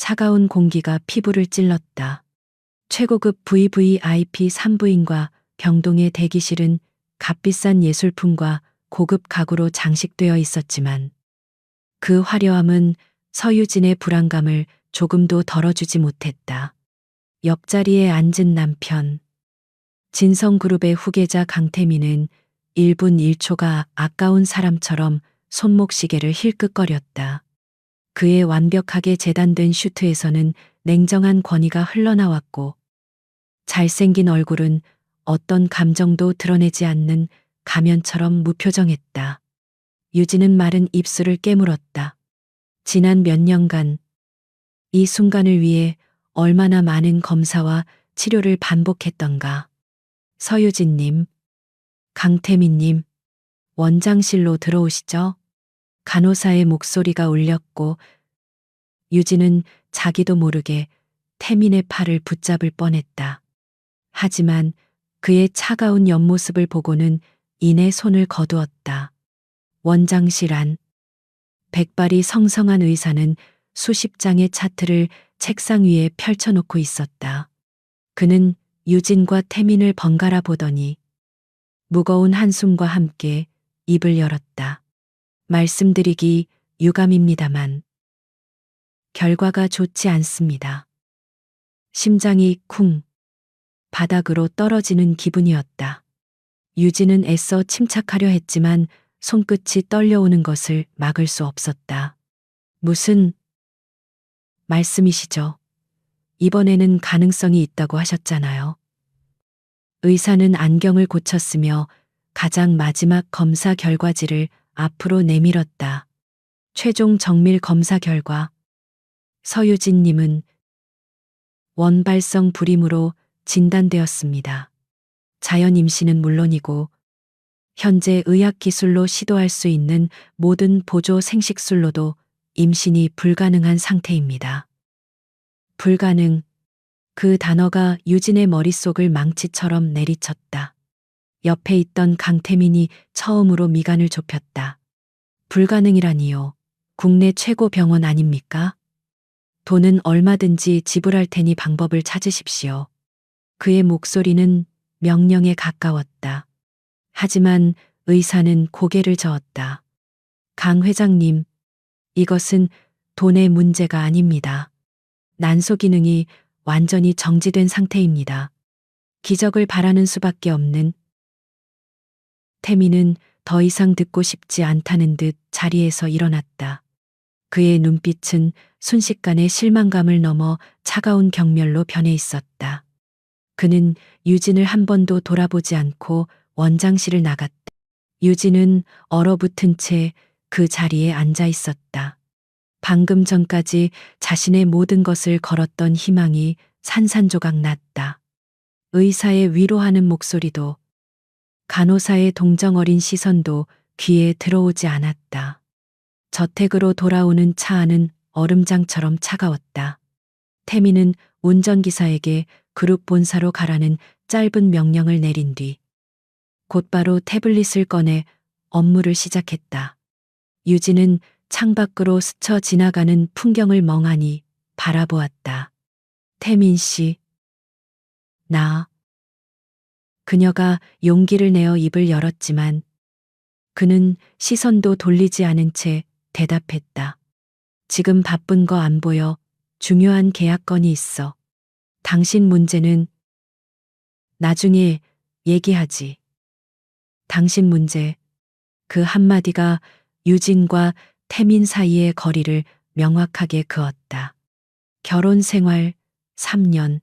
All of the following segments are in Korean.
차가운 공기가 피부를 찔렀다. 최고급 VVIP 산부인과 병동의 대기실은 값비싼 예술품과 고급 가구로 장식되어 있었지만 그 화려함은 서유진의 불안감을 조금도 덜어주지 못했다. 옆자리에 앉은 남편, 진성그룹의 후계자 강태민은 1분 1초가 아까운 사람처럼 손목시계를 힐끗거렸다. 그의 완벽하게 재단된 슈트에서는 냉정한 권위가 흘러나왔고 잘생긴 얼굴은 어떤 감정도 드러내지 않는 가면처럼 무표정했다. 유진은 마른 입술을 깨물었다. 지난 몇 년간 이 순간을 위해 얼마나 많은 검사와 치료를 반복했던가. 서유진님, 강태민님, 원장실로 들어오시죠. 간호사의 목소리가 울렸고 유진은 자기도 모르게 태민의 팔을 붙잡을 뻔했다. 하지만 그의 차가운 옆모습을 보고는 이내 손을 거두었다. 원장실 안. 백발이 성성한 의사는 수십 장의 차트를 책상 위에 펼쳐놓고 있었다. 그는 유진과 태민을 번갈아 보더니 무거운 한숨과 함께 입을 열었다. 말씀드리기 유감입니다만 결과가 좋지 않습니다. 심장이 쿵 바닥으로 떨어지는 기분이었다. 유진은 애써 침착하려 했지만 손끝이 떨려오는 것을 막을 수 없었다. 무슨 말씀이시죠? 이번에는 가능성이 있다고 하셨잖아요. 의사는 안경을 고쳤으며 가장 마지막 검사 결과지를 앞으로 내밀었다. 최종 정밀 검사 결과. 서유진님은 원발성 불임으로 진단되었습니다. 자연 임신은 물론이고 현재 의학기술로 시도할 수 있는 모든 보조 생식술로도 임신이 불가능한 상태입니다. 불가능. 그 단어가 유진의 머릿속을 망치처럼 내리쳤다. 옆에 있던 강태민이 처음으로 미간을 좁혔다. 불가능이라니요. 국내 최고 병원 아닙니까? 돈은 얼마든지 지불할 테니 방법을 찾으십시오. 그의 목소리는 명령에 가까웠다. 하지만 의사는 고개를 저었다. 강 회장님, 이것은 돈의 문제가 아닙니다. 난소 기능이 완전히 정지된 상태입니다. 기적을 바라는 수밖에 없는. 태민은 더 이상 듣고 싶지 않다는 듯 자리에서 일어났다. 그의 눈빛은 순식간에 실망감을 넘어 차가운 경멸로 변해 있었다. 그는 유진을 한 번도 돌아보지 않고 원장실을 나갔다. 유진은 얼어붙은 채 그 자리에 앉아 있었다. 방금 전까지 자신의 모든 것을 걸었던 희망이 산산조각 났다. 의사의 위로하는 목소리도 간호사의 동정 어린 시선도 귀에 들어오지 않았다. 저택으로 돌아오는 차 안은 얼음장처럼 차가웠다. 태민은 운전기사에게 그룹 본사로 가라는 짧은 명령을 내린 뒤 곧바로 태블릿을 꺼내 업무를 시작했다. 유진은 창밖으로 스쳐 지나가는 풍경을 멍하니 바라보았다. 태민 씨. 나. 그녀가 용기를 내어 입을 열었지만 그는 시선도 돌리지 않은 채 대답했다. 지금 바쁜 거 안 보여. 중요한 계약건이 있어. 당신 문제는 나중에 얘기하지. 당신 문제. 그 한마디가 유진과 태민 사이의 거리를 명확하게 그었다. 결혼 생활 3년.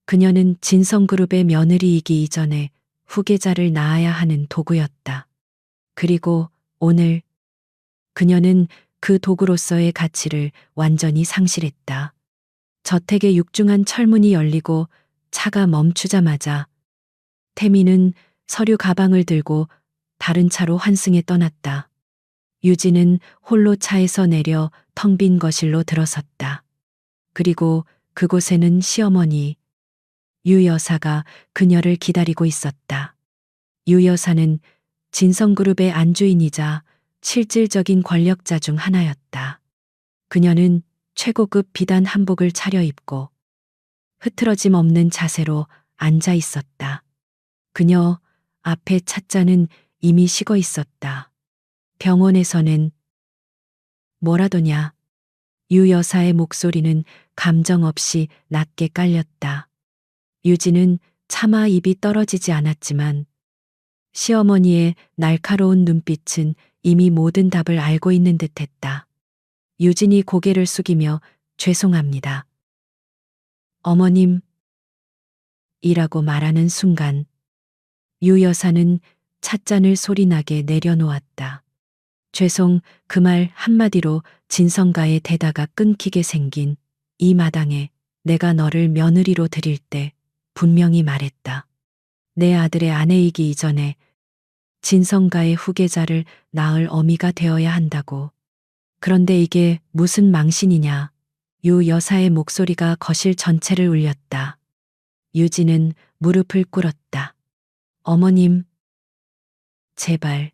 그녀는 진성그룹의 며느리이기 이전에 후계자를 낳아야 하는 도구였다. 그리고 오늘 그녀는 그 도구로서의 가치를 완전히 상실했다. 저택의 육중한 철문이 열리고 차가 멈추자마자 태민은 서류 가방을 들고 다른 차로 환승해 떠났다. 유진은 홀로 차에서 내려 텅 빈 거실로 들어섰다. 그리고 그곳에는 시어머니 유 여사가 그녀를 기다리고 있었다. 유 여사는 진성그룹의 안주인이자 실질적인 권력자 중 하나였다. 그녀는 최고급 비단 한복을 차려입고 흐트러짐 없는 자세로 앉아 있었다. 그녀 앞에 찻잔은 이미 식어 있었다. 병원에서는 뭐라더냐? 유 여사의 목소리는 감정 없이 낮게 깔렸다. 유진은 차마 입이 떨어지지 않았지만 시어머니의 날카로운 눈빛은 이미 모든 답을 알고 있는 듯 했다. 유진이 고개를 숙이며 죄송합니다. 어머님, 이라고 말하는 순간 유 여사는 찻잔을 소리나게 내려놓았다. 죄송, 그 말 한마디로 진성가의 대다가 끊기게 생긴 이 마당에 내가 너를 며느리로 드릴 때 분명히 말했다. 내 아들의 아내이기 이전에 진성가의 후계자를 낳을 어미가 되어야 한다고. 그런데 이게 무슨 망신이냐. 유 여사의 목소리가 거실 전체를 울렸다. 유진은 무릎을 꿇었다. 어머님, 제발.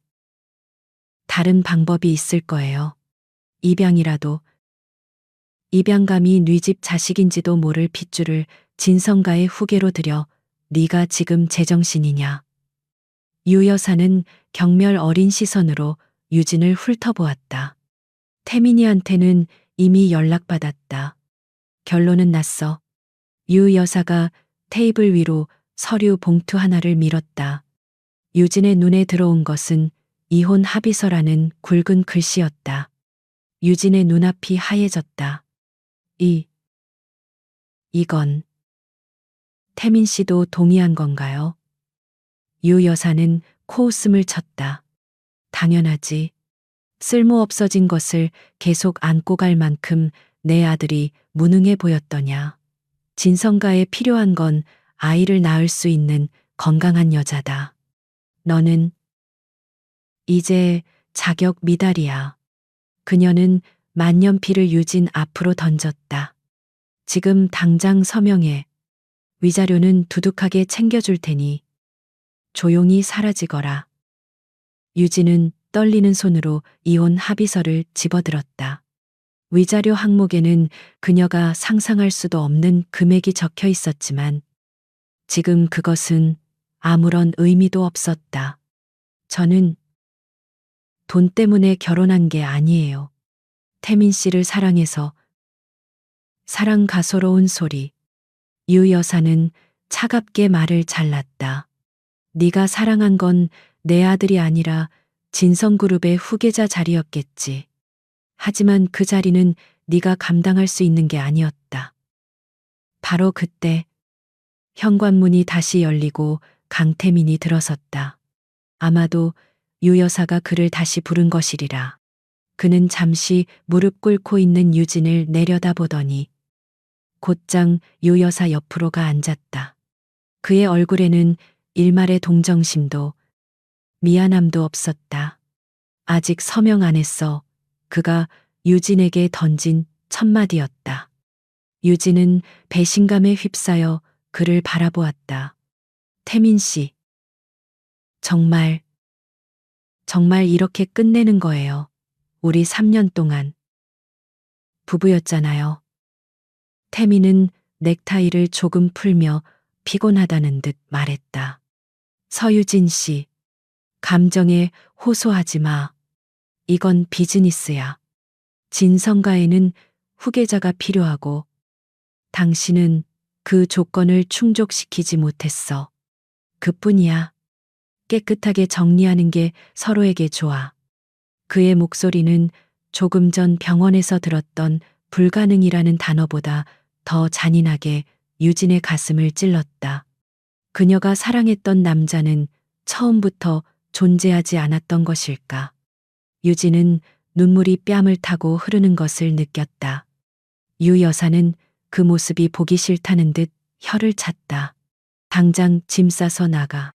다른 방법이 있을 거예요. 입양이라도. 입양감이 네 집 자식인지도 모를 핏줄을 진성가의 후계로 들여 네가 지금 제정신이냐. 유 여사는 경멸 어린 시선으로 유진을 훑어보았다. 태민이한테는 이미 연락받았다. 결론은 났어. 유 여사가 테이블 위로 서류 봉투 하나를 밀었다. 유진의 눈에 들어온 것은 이혼 합의서라는 굵은 글씨였다. 유진의 눈앞이 하얘졌다. 이건 태민 씨도 동의한 건가요? 유 여사는 코웃음을 쳤다. 당연하지. 쓸모 없어진 것을 계속 안고 갈 만큼 내 아들이 무능해 보였더냐. 진성가에 필요한 건 아이를 낳을 수 있는 건강한 여자다. 너는 이제 자격 미달이야. 그녀는 만년필을 유진 앞으로 던졌다. 지금 당장 서명해. 위자료는 두둑하게 챙겨줄 테니 조용히 사라지거라. 유진은 떨리는 손으로 이혼 합의서를 집어들었다. 위자료 항목에는 그녀가 상상할 수도 없는 금액이 적혀 있었지만 지금 그것은 아무런 의미도 없었다. 저는 돈 때문에 결혼한 게 아니에요. 태민 씨를 사랑해서. 사랑 가소로운 소리. 유 여사는 차갑게 말을 잘랐다. 네가 사랑한 건 내 아들이 아니라 진성그룹의 후계자 자리였겠지. 하지만 그 자리는 네가 감당할 수 있는 게 아니었다. 바로 그때 현관문이 다시 열리고 강태민이 들어섰다. 아마도 유 여사가 그를 다시 부른 것이리라. 그는 잠시 무릎 꿇고 있는 유진을 내려다보더니 곧장 유 여사 옆으로 가 앉았다. 그의 얼굴에는 일말의 동정심도 미안함도 없었다. 아직 서명 안 했어. 그가 유진에게 던진 첫마디였다. 유진은 배신감에 휩싸여 그를 바라보았다. 태민 씨. 정말 이렇게 끝내는 거예요. 우리 3년 동안 부부였잖아요. 태민은 넥타이를 조금 풀며 피곤하다는 듯 말했다. 서유진 씨, 감정에 호소하지 마. 이건 비즈니스야. 진성가에는 후계자가 필요하고 당신은 그 조건을 충족시키지 못했어. 그뿐이야. 깨끗하게 정리하는 게 서로에게 좋아. 그의 목소리는 조금 전 병원에서 들었던 불가능이라는 단어보다 더 잔인하게 유진의 가슴을 찔렀다. 그녀가 사랑했던 남자는 처음부터 존재하지 않았던 것일까. 유진은 눈물이 뺨을 타고 흐르는 것을 느꼈다. 유 여사는 그 모습이 보기 싫다는 듯 혀를 찼다. 당장 짐 싸서 나가.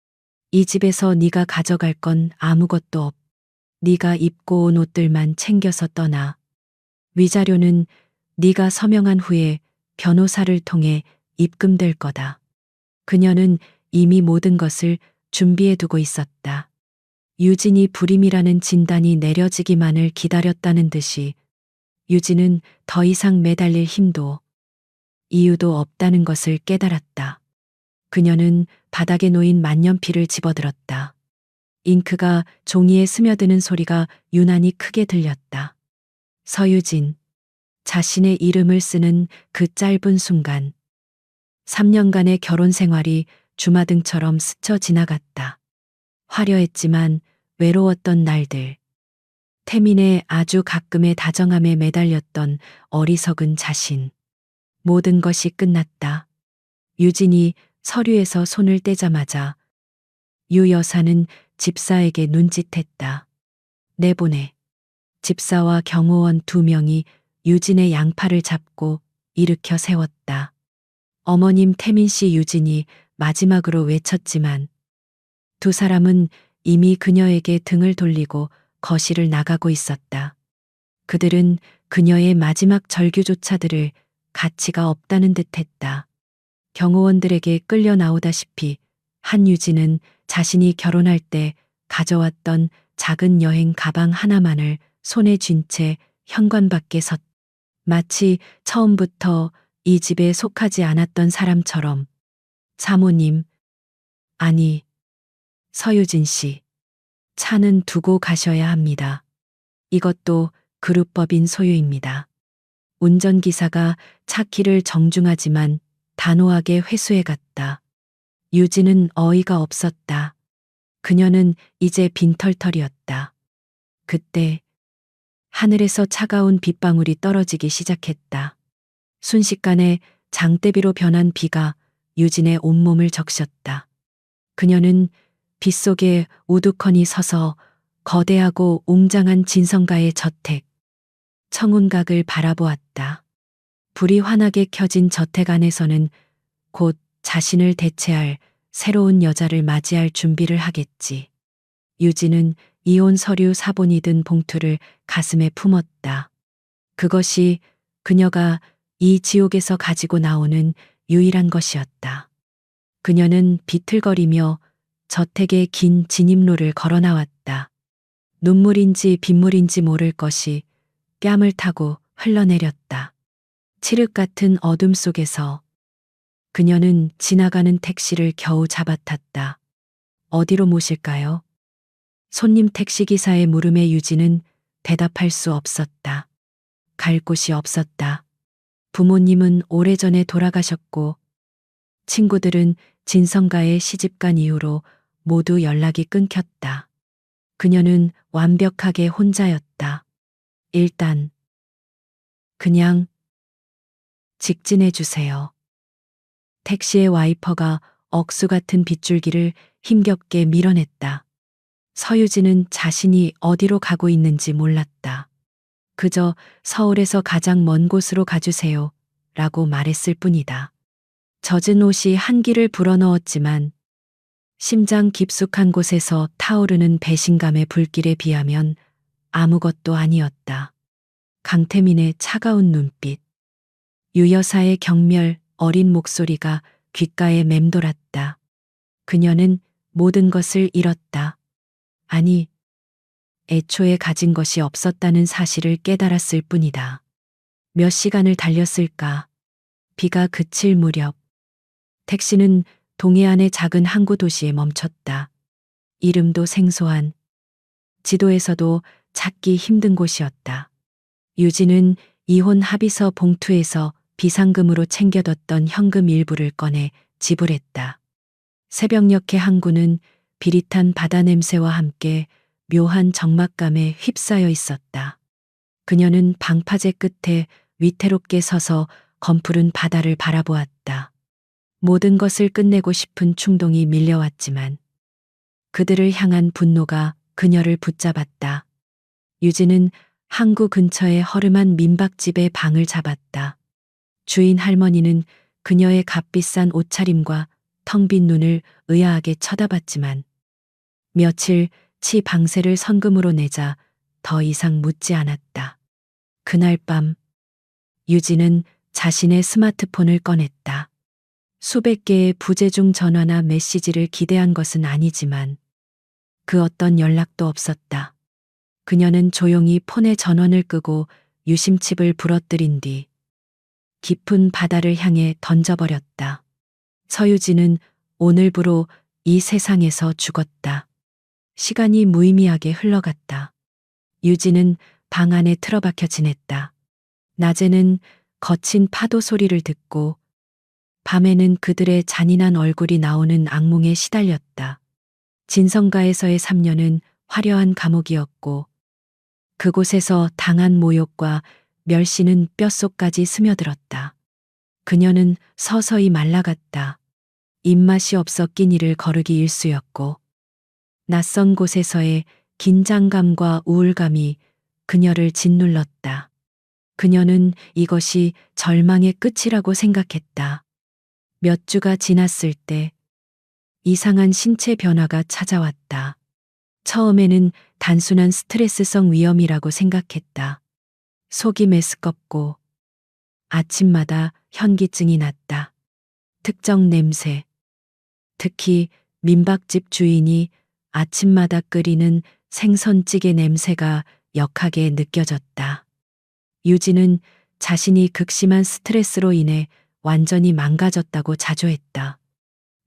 이 집에서 네가 가져갈 건 아무것도 없. 네가 입고 온 옷들만 챙겨서 떠나. 위자료는 네가 서명한 후에 변호사를 통해 입금될 거다. 그녀는 이미 모든 것을 준비해 두고 있었다. 유진이 불임이라는 진단이 내려지기만을 기다렸다는 듯이 유진은 더 이상 매달릴 힘도 이유도 없다는 것을 깨달았다. 그녀는 바닥에 놓인 만년필을 집어들었다. 잉크가 종이에 스며드는 소리가 유난히 크게 들렸다. 서유진. 자신의 이름을 쓰는 그 짧은 순간 3년간의 결혼 생활이 주마등처럼 스쳐 지나갔다. 화려했지만 외로웠던 날들. 태민의 아주 가끔의 다정함에 매달렸던 어리석은 자신. 모든 것이 끝났다. 유진이 서류에서 손을 떼자마자 유 여사는 집사에게 눈짓했다. 내보내. 집사와 경호원 2명이 유진의 양팔을 잡고 일으켜 세웠다. 어머님 태민 씨 유진이 마지막으로 외쳤지만 두 사람은 이미 그녀에게 등을 돌리고 거실을 나가고 있었다. 그들은 그녀의 마지막 절규조차 들을 가치가 없다는 듯 했다. 경호원들에게 끌려 나오다시피 한유진은 자신이 결혼할 때 가져왔던 작은 여행 가방 하나만을 손에 쥔 채 현관 밖에 섰다. 마치 처음부터 이 집에 속하지 않았던 사람처럼. 사모님, 아니, 서유진 씨, 차는 두고 가셔야 합니다. 이것도 그룹법인 소유입니다. 운전기사가 차 키를 정중하지만 단호하게 회수해 갔다. 유진은 어이가 없었다. 그녀는 이제 빈털털이었다. 그때 하늘에서 차가운 빗방울이 떨어지기 시작했다. 순식간에 장대비로 변한 비가 유진의 온몸을 적셨다. 그녀는 빗속에 우두커니 서서 거대하고 웅장한 진성가의 저택, 청운각을 바라보았다. 불이 환하게 켜진 저택 안에서는 곧 자신을 대체할 새로운 여자를 맞이할 준비를 하겠지. 유진은 이혼 서류 사본이 든 봉투를 가슴에 품었다. 그것이 그녀가 이 지옥에서 가지고 나오는 유일한 것이었다. 그녀는 비틀거리며 저택의 긴 진입로를 걸어 나왔다. 눈물인지 빗물인지 모를 것이 뺨을 타고 흘러내렸다. 칠흑 같은 어둠 속에서 그녀는 지나가는 택시를 겨우 잡아탔다. 어디로 모실까요? 손님 택시기사의 물음에 유진은 대답할 수 없었다. 갈 곳이 없었다. 부모님은 오래전에 돌아가셨고 친구들은 진성가의 시집간 이후로 모두 연락이 끊겼다. 그녀는 완벽하게 혼자였다. 일단 그냥 직진해 주세요. 택시의 와이퍼가 억수 같은 빗줄기를 힘겹게 밀어냈다. 서유진은 자신이 어디로 가고 있는지 몰랐다. 그저 서울에서 가장 먼 곳으로 가주세요 라고 말했을 뿐이다. 젖은 옷이 한기를 불어넣었지만 심장 깊숙한 곳에서 타오르는 배신감의 불길에 비하면 아무것도 아니었다. 강태민의 차가운 눈빛, 유 여사의 경멸 어린 목소리가 귓가에 맴돌았다. 그녀는 모든 것을 잃었다. 아니, 애초에 가진 것이 없었다는 사실을 깨달았을 뿐이다. 몇 시간을 달렸을까? 비가 그칠 무렵 택시는 동해안의 작은 항구 도시에 멈췄다. 이름도 생소한, 지도에서도 찾기 힘든 곳이었다. 유진은 이혼 합의서 봉투에서 비상금으로 챙겨뒀던 현금 일부를 꺼내 지불했다. 새벽녘의 항구는 비릿한 바다 냄새와 함께 묘한 적막감에 휩싸여 있었다. 그녀는 방파제 끝에 위태롭게 서서 검푸른 바다를 바라보았다. 모든 것을 끝내고 싶은 충동이 밀려왔지만 그들을 향한 분노가 그녀를 붙잡았다. 유진은 항구 근처의 허름한 민박집에 방을 잡았다. 주인 할머니는 그녀의 값비싼 옷차림과 텅 빈 눈을 의아하게 쳐다봤지만 며칠 치 방세를 선금으로 내자 더 이상 묻지 않았다. 그날 밤 유진은 자신의 스마트폰을 꺼냈다. 수백 개의 부재중 전화나 메시지를 기대한 것은 아니지만 그 어떤 연락도 없었다. 그녀는 조용히 폰의 전원을 끄고 유심칩을 부러뜨린 뒤 깊은 바다를 향해 던져버렸다. 서유진은 오늘부로 이 세상에서 죽었다. 시간이 무의미하게 흘러갔다. 유진은 방 안에 틀어박혀 지냈다. 낮에는 거친 파도 소리를 듣고 밤에는 그들의 잔인한 얼굴이 나오는 악몽에 시달렸다. 진성가에서의 3년은 화려한 감옥이었고 그곳에서 당한 모욕과 멸시는 뼛속까지 스며들었다. 그녀는 서서히 말라갔다. 입맛이 없어 끼니를 거르기 일쑤였고 낯선 곳에서의 긴장감과 우울감이 그녀를 짓눌렀다. 그녀는 이것이 절망의 끝이라고 생각했다. 몇 주가 지났을 때 이상한 신체 변화가 찾아왔다. 처음에는 단순한 스트레스성 위염이라고 생각했다. 속이 메스껍고 아침마다 현기증이 났다. 특정 냄새, 특히 민박집 주인이 아침마다 끓이는 생선찌개 냄새가 역하게 느껴졌다. 유진은 자신이 극심한 스트레스로 인해 완전히 망가졌다고 자조했다.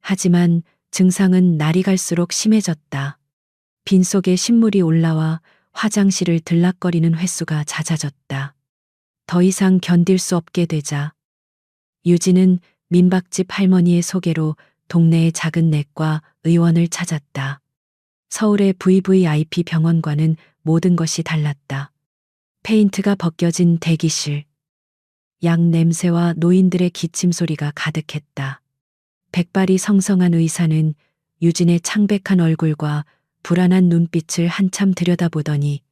하지만 증상은 날이 갈수록 심해졌다. 빈속에 신물이 올라와 화장실을 들락거리는 횟수가 잦아졌다. 더 이상 견딜 수 없게 되자 유진은 민박집 할머니의 소개로 동네의 작은 내과 의원을 찾았다. 서울의 VVIP 병원과는 모든 것이 달랐다. 페인트가 벗겨진 대기실, 약 냄새와 노인들의 기침 소리가 가득했다. 백발이 성성한 의사는 유진의 창백한 얼굴과 불안한 눈빛을 한참 들여다보더니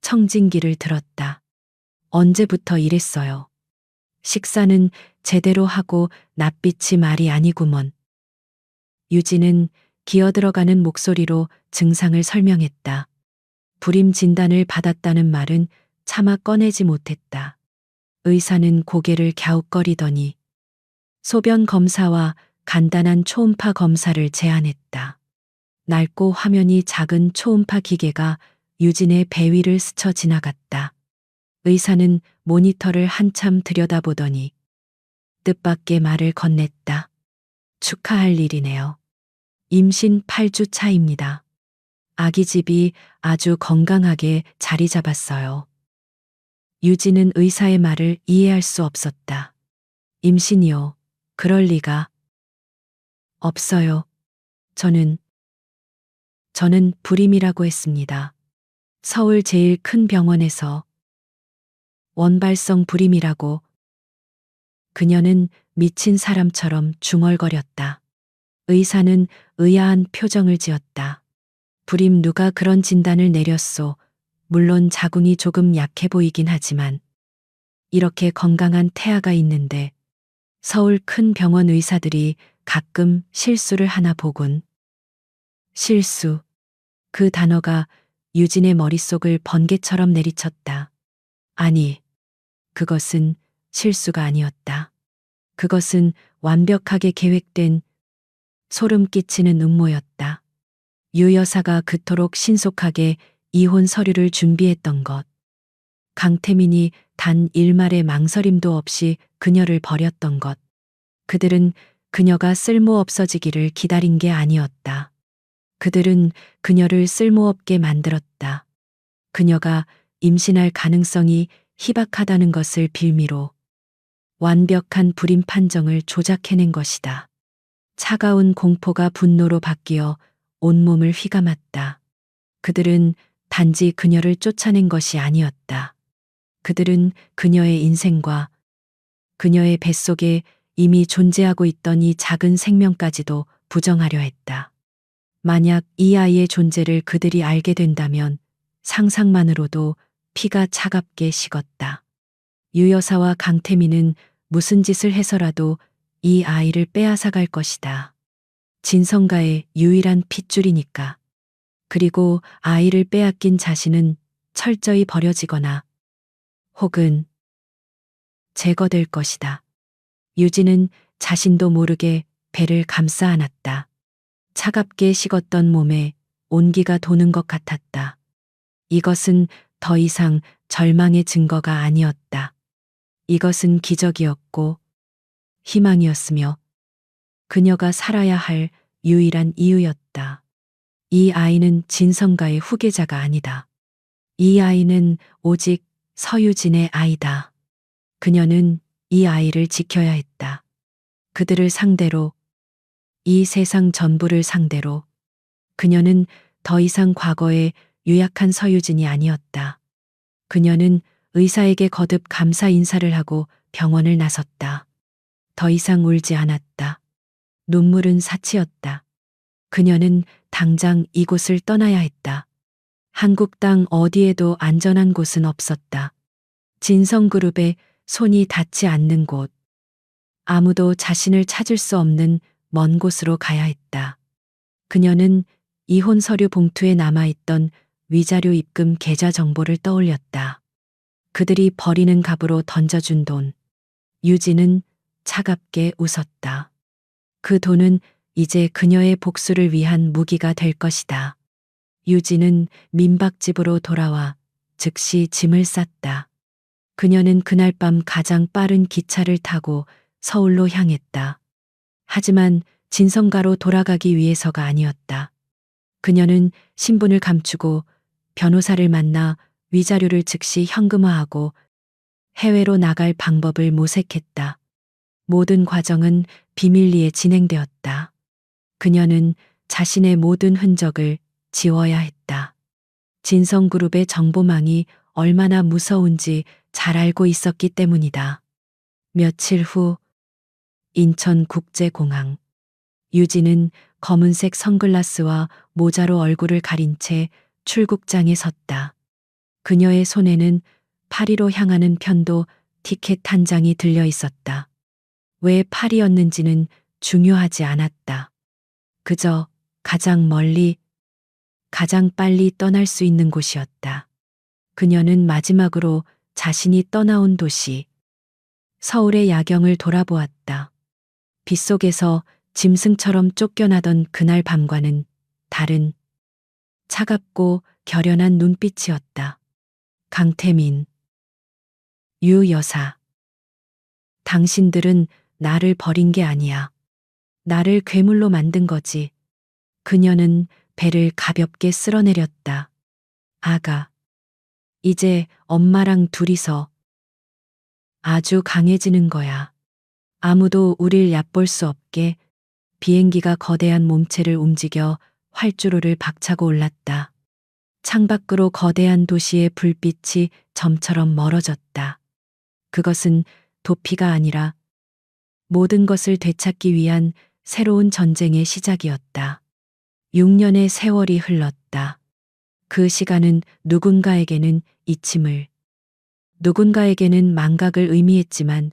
청진기를 들었다. 언제부터 이랬어요? 식사는 제대로 하고 낯빛이 말이 아니구먼. 유진은 기어들어가는 목소리로 증상을 설명했다. 불임 진단을 받았다는 말은 차마 꺼내지 못했다. 의사는 고개를 갸웃거리더니 소변 검사와 간단한 초음파 검사를 제안했다. 낡고 화면이 작은 초음파 기계가 유진의 배 위를 스쳐 지나갔다. 의사는 모니터를 한참 들여다보더니 뜻밖의 말을 건넸다. 축하할 일이네요. 임신 8주 차입니다. 아기집이 아주 건강하게 자리 잡았어요. 유진은 의사의 말을 이해할 수 없었다. 임신이요. 그럴 리가. 없어요. 저는 불임이라고 했습니다. 서울 제일 큰 병원에서 원발성 불임이라고. 그녀는 미친 사람처럼 중얼거렸다. 의사는 의아한 표정을 지었다. 불임 누가 그런 진단을 내렸소. 물론 자궁이 조금 약해 보이긴 하지만 이렇게 건강한 태아가 있는데 서울 큰 병원 의사들이 가끔 실수를 하나 보군. 실수. 그 단어가 유진의 머릿속을 번개처럼 내리쳤다. 아니, 그것은 실수가 아니었다. 그것은 완벽하게 계획된 소름 끼치는 음모였다. 유 여사가 그토록 신속하게 이혼 서류를 준비했던 것. 강태민이 단 일말의 망설임도 없이 그녀를 버렸던 것. 그들은 그녀가 쓸모없어지기를 기다린 게 아니었다. 그들은 그녀를 쓸모없게 만들었다. 그녀가 임신할 가능성이 희박하다는 것을 빌미로 완벽한 불임 판정을 조작해낸 것이다. 차가운 공포가 분노로 바뀌어 온몸을 휘감았다. 그들은 단지 그녀를 쫓아낸 것이 아니었다. 그들은 그녀의 인생과 그녀의 뱃속에 이미 존재하고 있던 이 작은 생명까지도 부정하려 했다. 만약 이 아이의 존재를 그들이 알게 된다면 상상만으로도 피가 차갑게 식었다. 유 여사와 강태민은 무슨 짓을 해서라도 이 아이를 빼앗아갈 것이다. 진성가의 유일한 핏줄이니까. 그리고 아이를 빼앗긴 자신은 철저히 버려지거나 혹은 제거될 것이다. 유진은 자신도 모르게 배를 감싸 안았다. 차갑게 식었던 몸에 온기가 도는 것 같았다. 이것은 더 이상 절망의 증거가 아니었다. 이것은 기적이었고 희망이었으며 그녀가 살아야 할 유일한 이유였다. 이 아이는 진성가의 후계자가 아니다. 이 아이는 오직 서유진의 아이다. 그녀는 이 아이를 지켜야 했다. 그들을 상대로, 이 세상 전부를 상대로. 그녀는 더 이상 과거의 유약한 서유진이 아니었다. 그녀는 의사에게 거듭 감사 인사를 하고 병원을 나섰다. 더 이상 울지 않았다. 눈물은 사치였다. 그녀는 당장 이곳을 떠나야 했다. 한국 땅 어디에도 안전한 곳은 없었다. 진성그룹에 손이 닿지 않는 곳. 아무도 자신을 찾을 수 없는 먼 곳으로 가야 했다. 그녀는 이혼 서류 봉투에 남아있던 위자료 입금 계좌 정보를 떠올렸다. 그들이 버리는 값으로 던져준 돈. 유진은 차갑게 웃었다. 그 돈은 이제 그녀의 복수를 위한 무기가 될 것이다. 유진은 민박집으로 돌아와 즉시 짐을 쌌다. 그녀는 그날 밤 가장 빠른 기차를 타고 서울로 향했다. 하지만 진성가로 돌아가기 위해서가 아니었다. 그녀는 신분을 감추고 변호사를 만나 위자료를 즉시 현금화하고 해외로 나갈 방법을 모색했다. 모든 과정은 비밀리에 진행되었다. 그녀는 자신의 모든 흔적을 지워야 했다. 진성그룹의 정보망이 얼마나 무서운지 잘 알고 있었기 때문이다. 며칠 후 인천국제공항. 유진은 검은색 선글라스와 모자로 얼굴을 가린 채 출국장에 섰다. 그녀의 손에는 파리로 향하는 편도 티켓 한 장이 들려 있었다. 왜 파리였는지는 중요하지 않았다. 그저 가장 멀리, 가장 빨리 떠날 수 있는 곳이었다. 그녀는 마지막으로 자신이 떠나온 도시, 서울의 야경을 돌아보았다. 빗속에서 짐승처럼 쫓겨나던 그날 밤과는 다른 차갑고 결연한 눈빛이었다. 강태민, 유 여사. 당신들은 나를 버린 게 아니야. 나를 괴물로 만든 거지. 그녀는 배를 가볍게 쓸어내렸다. 아가. 이제 엄마랑 둘이서 아주 강해지는 거야. 아무도 우릴 얕볼 수 없게. 비행기가 거대한 몸체를 움직여 활주로를 박차고 올랐다. 창밖으로 거대한 도시의 불빛이 점처럼 멀어졌다. 그것은 도피가 아니라 모든 것을 되찾기 위한 새로운 전쟁의 시작이었다. 6년의 세월이 흘렀다. 그 시간은 누군가에게는 잊힘을, 누군가에게는 망각을 의미했지만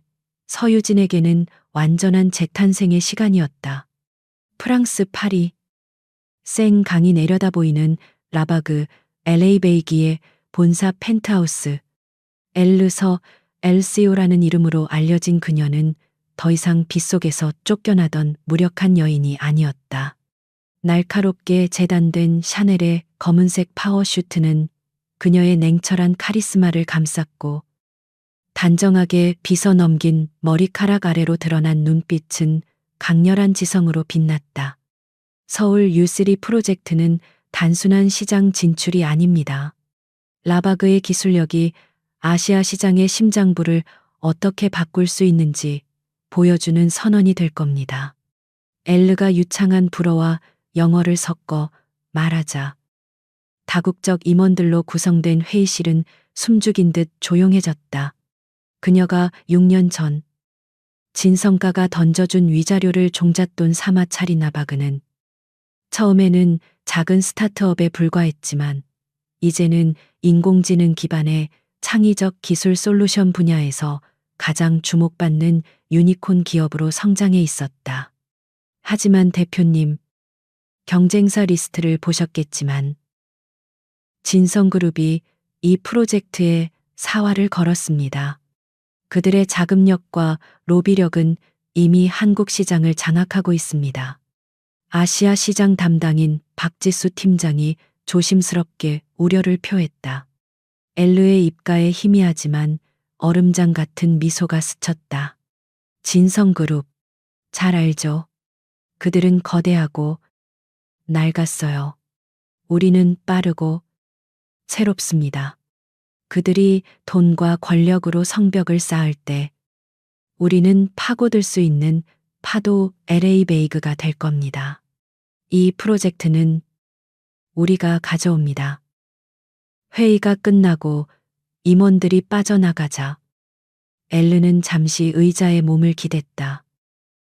서유진에게는 완전한 재탄생의 시간이었다. 프랑스 파리. 생 강이 내려다 보이는 라바그 LA 베이기의 본사 펜트하우스. 엘르서 엘시오라는 이름으로 알려진 그녀는 더 이상 빗속에서 쫓겨나던 무력한 여인이 아니었다. 날카롭게 재단된 샤넬의 검은색 파워슈트는 그녀의 냉철한 카리스마를 감쌌고 단정하게 빗어 넘긴 머리카락 아래로 드러난 눈빛은 강렬한 지성으로 빛났다. 서울 U3 프로젝트는 단순한 시장 진출이 아닙니다. 라바그의 기술력이 아시아 시장의 심장부를 어떻게 바꿀 수 있는지 보여주는 선언이 될 겁니다. 엘르가 유창한 불어와 영어를 섞어 말하자 다국적 임원들로 구성된 회의실은 숨죽인 듯 조용해졌다. 그녀가 6년 전 진성가가 던져준 위자료를 종잣돈 삼아 차린 라바그는 처음에는 작은 스타트업에 불과했지만 이제는 인공지능 기반의 창의적 기술 솔루션 분야에서 가장 주목받는 유니콘 기업으로 성장해 있었다. 하지만 대표님, 경쟁사 리스트를 보셨겠지만 진성그룹이 이 프로젝트에 사활을 걸었습니다. 그들의 자금력과 로비력은 이미 한국 시장을 장악하고 있습니다. 아시아 시장 담당인 박지수 팀장이 조심스럽게 우려를 표했다. 엘르의 입가에 희미하지만 얼음장 같은 미소가 스쳤다. 진성그룹. 잘 알죠. 그들은 거대하고 낡았어요. 우리는 빠르고 새롭습니다. 그들이 돈과 권력으로 성벽을 쌓을 때 우리는 파고들 수 있는 파도 LA 베이그가 될 겁니다. 이 프로젝트는 우리가 가져옵니다. 회의가 끝나고 임원들이 빠져나가자 엘르는 잠시 의자에 몸을 기댔다.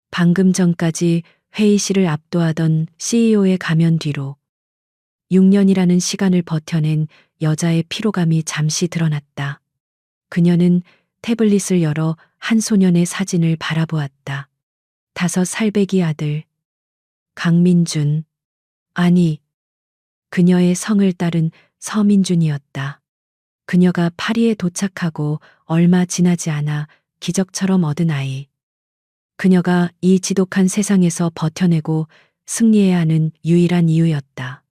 방금 전까지 회의실을 압도하던 CEO의 가면 뒤로 6년이라는 시간을 버텨낸 여자의 피로감이 잠시 드러났다. 그녀는 태블릿을 열어 한 소년의 사진을 바라보았다. 5살배기 아들 강민준. 아니, 그녀의 성을 따른 서민준이었다. 그녀가 파리에 도착하고 얼마 지나지 않아 기적처럼 얻은 아이. 그녀가 이 지독한 세상에서 버텨내고 승리해야 하는 유일한 이유였다.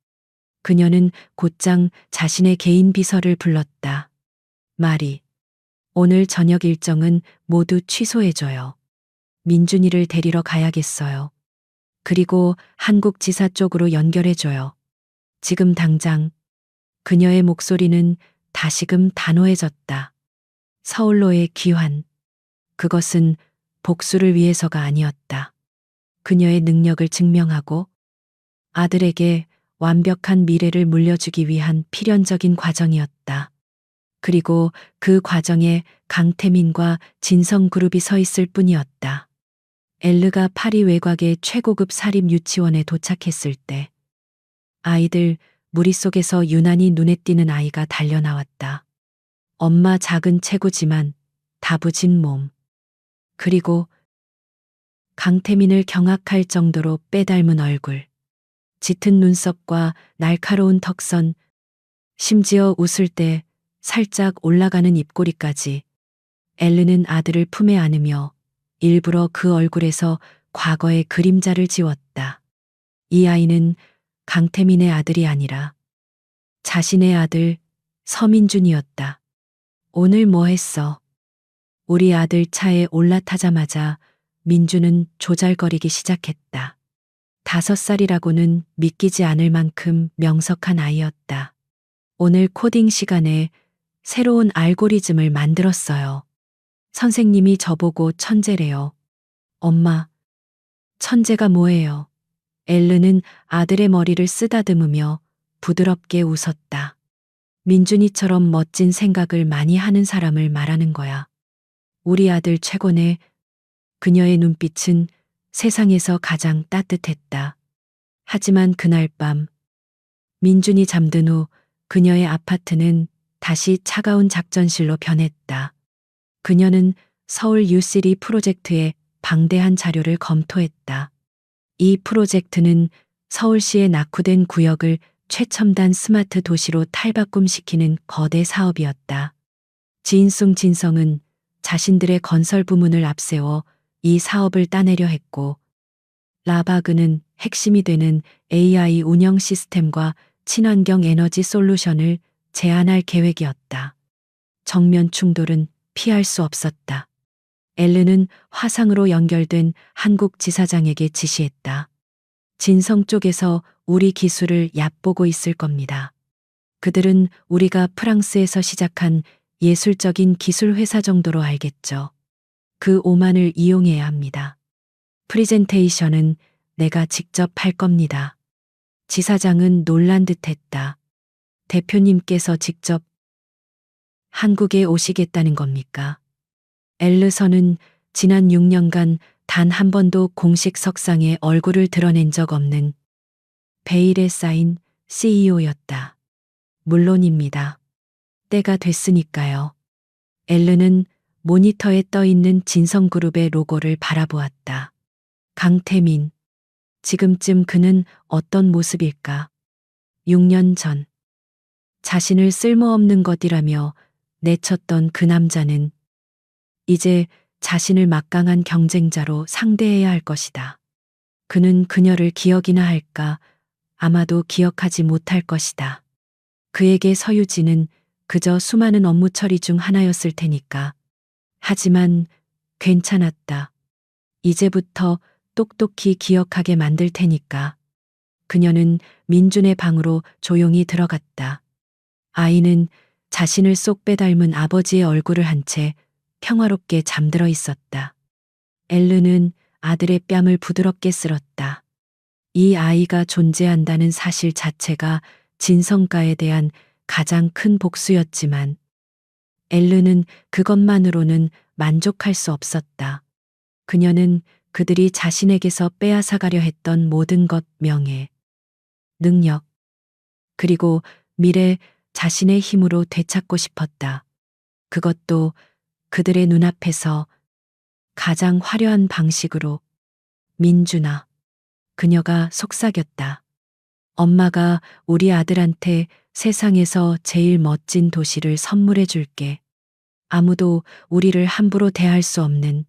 그녀는 곧장 자신의 개인 비서를 불렀다. 마리, 오늘 저녁 일정은 모두 취소해줘요. 민준이를 데리러 가야겠어요. 그리고 한국 지사 쪽으로 연결해줘요. 지금 당장. 그녀의 목소리는 다시금 단호해졌다. 서울로의 귀환. 그것은 복수를 위해서가 아니었다. 그녀의 능력을 증명하고 아들에게 완벽한 미래를 물려주기 위한 필연적인 과정이었다. 그리고 그 과정에 강태민과 진성그룹이 서 있을 뿐이었다. 엘르가 파리 외곽의 최고급 사립 유치원에 도착했을 때 아이들 무리 속에서 유난히 눈에 띄는 아이가 달려나왔다. 엄마 작은 체구지만 다부진 몸. 그리고 강태민을 경악할 정도로 빼닮은 얼굴. 짙은 눈썹과 날카로운 턱선, 심지어 웃을 때 살짝 올라가는 입꼬리까지. 엘르는 아들을 품에 안으며 일부러 그 얼굴에서 과거의 그림자를 지웠다. 이 아이는 강태민의 아들이 아니라 자신의 아들 서민준이었다. 오늘 뭐 했어? 우리 아들 차에 올라타자마자 민준은 조잘거리기 시작했다. 5살이라고는 믿기지 않을 만큼 명석한 아이였다. 오늘 코딩 시간에 새로운 알고리즘을 만들었어요. 선생님이 저보고 천재래요. 엄마, 천재가 뭐예요? 엘르는 아들의 머리를 쓰다듬으며 부드럽게 웃었다. 민준이처럼 멋진 생각을 많이 하는 사람을 말하는 거야. 우리 아들 최고네. 그녀의 눈빛은 세상에서 가장 따뜻했다. 하지만 그날 밤, 민준이 잠든 후 그녀의 아파트는 다시 차가운 작전실로 변했다. 그녀는 서울 UCD 프로젝트의 방대한 자료를 검토했다. 이 프로젝트는 서울시의 낙후된 구역을 최첨단 스마트 도시로 탈바꿈시키는 거대 사업이었다. 지인송 진성은 자신들의 건설 부문을 앞세워 이 사업을 따내려 했고, 라바그는 핵심이 되는 AI 운영 시스템과 친환경 에너지 솔루션을 제안할 계획이었다. 정면 충돌은 피할 수 없었다. 엘르는 화상으로 연결된 한국 지사장에게 지시했다. 진성 쪽에서 우리 기술을 얕보고 있을 겁니다. 그들은 우리가 프랑스에서 시작한 예술적인 기술 회사 정도로 알겠죠. 그 오만을 이용해야 합니다. 프리젠테이션은 내가 직접 할 겁니다. 지사장은 놀란 듯했다. 대표님께서 직접 한국에 오시겠다는 겁니까? 엘르선은 지난 6년간 단 한 번도 공식 석상에 얼굴을 드러낸 적 없는 베일에 쌓인 CEO였다. 물론입니다. 때가 됐으니까요. 엘르는 모니터에 떠 있는 진성그룹의 로고를 바라보았다. 강태민. 지금쯤 그는 어떤 모습일까? 6년 전. 자신을 쓸모없는 것이라며 내쳤던 그 남자는 이제 자신을 막강한 경쟁자로 상대해야 할 것이다. 그는 그녀를 기억이나 할까? 아마도 기억하지 못할 것이다. 그에게 서유진은 그저 수많은 업무 처리 중 하나였을 테니까. 하지만 괜찮았다. 이제부터 똑똑히 기억하게 만들 테니까. 그녀는 민준의 방으로 조용히 들어갔다. 아이는 자신을 쏙 빼닮은 아버지의 얼굴을 한 채 평화롭게 잠들어 있었다. 엘르는 아들의 뺨을 부드럽게 쓸었다. 이 아이가 존재한다는 사실 자체가 진성가에 대한 가장 큰 복수였지만 엘르는 그것만으로는 만족할 수 없었다. 그녀는 그들이 자신에게서 빼앗아가려 했던 모든 것, 명예, 능력, 그리고 미래 자신의 힘으로 되찾고 싶었다. 그것도 그들의 눈앞에서 가장 화려한 방식으로. 민준아, 그녀가 속삭였다. 엄마가 우리 아들한테 세상에서 제일 멋진 도시를 선물해 줄게. 아무도 우리를 함부로 대할 수 없는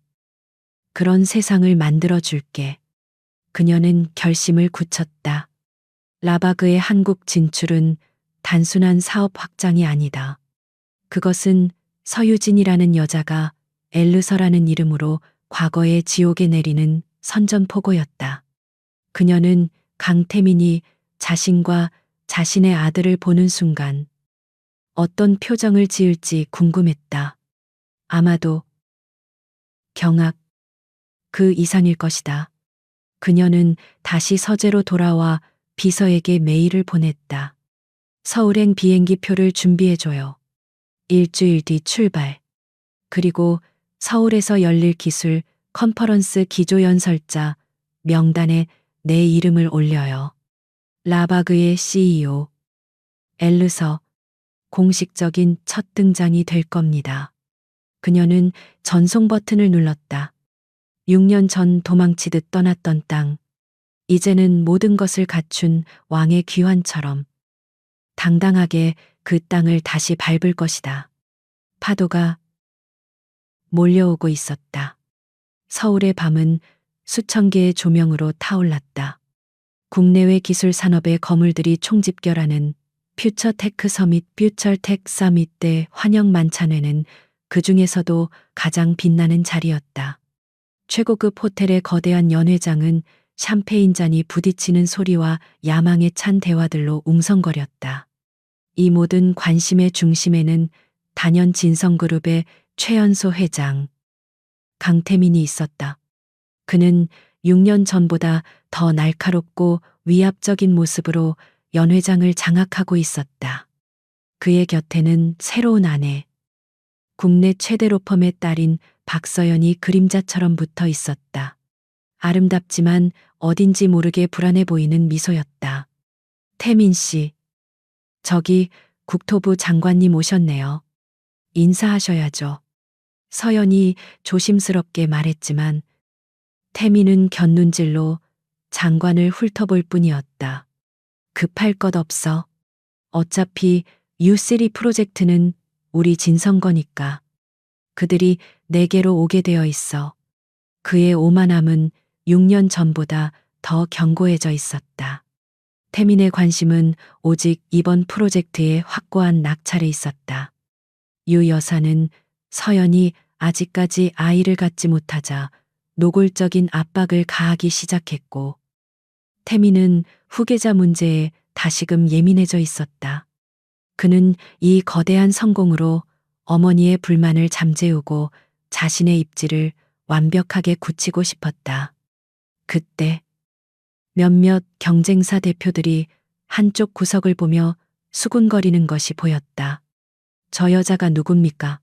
그런 세상을 만들어 줄게. 그녀는 결심을 굳혔다. 라바그의 한국 진출은 단순한 사업 확장이 아니다. 그것은 서유진이라는 여자가 엘르서라는 이름으로 과거의 지옥에 내리는 선전포고였다. 그녀는 강태민이 자신과 자신의 아들을 보는 순간 어떤 표정을 지을지 궁금했다. 아마도 경악, 그 이상일 것이다. 그녀는 다시 서재로 돌아와 비서에게 메일을 보냈다. 서울행 비행기 표를 준비해줘요. 일주일 뒤 출발. 그리고 서울에서 열릴 기술 컨퍼런스 기조연설자 명단에 내 이름을 올려요. 라바그의 CEO, 엘르서, 공식적인 첫 등장이 될 겁니다. 그녀는 전송 버튼을 눌렀다. 6년 전 도망치듯 떠났던 땅. 이제는 모든 것을 갖춘 왕의 귀환처럼 당당하게 그 땅을 다시 밟을 것이다. 파도가 몰려오고 있었다. 서울의 밤은 수천 개의 조명으로 타올랐다. 국내외 기술 산업의 거물들이 총집결하는 퓨처테크 서밋 퓨처텍 서밋 때 환영 만찬회는 그 중에서도 가장 빛나는 자리였다. 최고급 호텔의 거대한 연회장은 샴페인 잔이 부딪히는 소리와 야망에 찬 대화들로 웅성거렸다. 이 모든 관심의 중심에는 단연 진성그룹의 최연소 회장 강태민이 있었다. 그는 6년 전보다 더 날카롭고 위압적인 모습으로 연회장을 장악하고 있었다. 그의 곁에는 새로운 아내, 국내 최대 로펌의 딸인 박서연이 그림자처럼 붙어 있었다. 아름답지만 어딘지 모르게 불안해 보이는 미소였다. 태민 씨, 저기 국토부 장관님 오셨네요. 인사하셔야죠. 서연이 조심스럽게 말했지만 태민은 곁눈질로 장관을 훑어볼 뿐이었다. 급할 것 없어. 어차피 U3 프로젝트는 우리 진성 거니까. 그들이 내게로 오게 되어 있어. 그의 오만함은 6년 전보다 더 견고해져 있었다. 태민의 관심은 오직 이번 프로젝트의 확고한 낙찰에 있었다. 유 여사는 서연이 아직까지 아이를 갖지 못하자 노골적인 압박을 가하기 시작했고, 태민은 후계자 문제에 다시금 예민해져 있었다. 그는 이 거대한 성공으로 어머니의 불만을 잠재우고 자신의 입지를 완벽하게 굳히고 싶었다. 그때 몇몇 경쟁사 대표들이 한쪽 구석을 보며 수군거리는 것이 보였다. 저 여자가 누굽니까?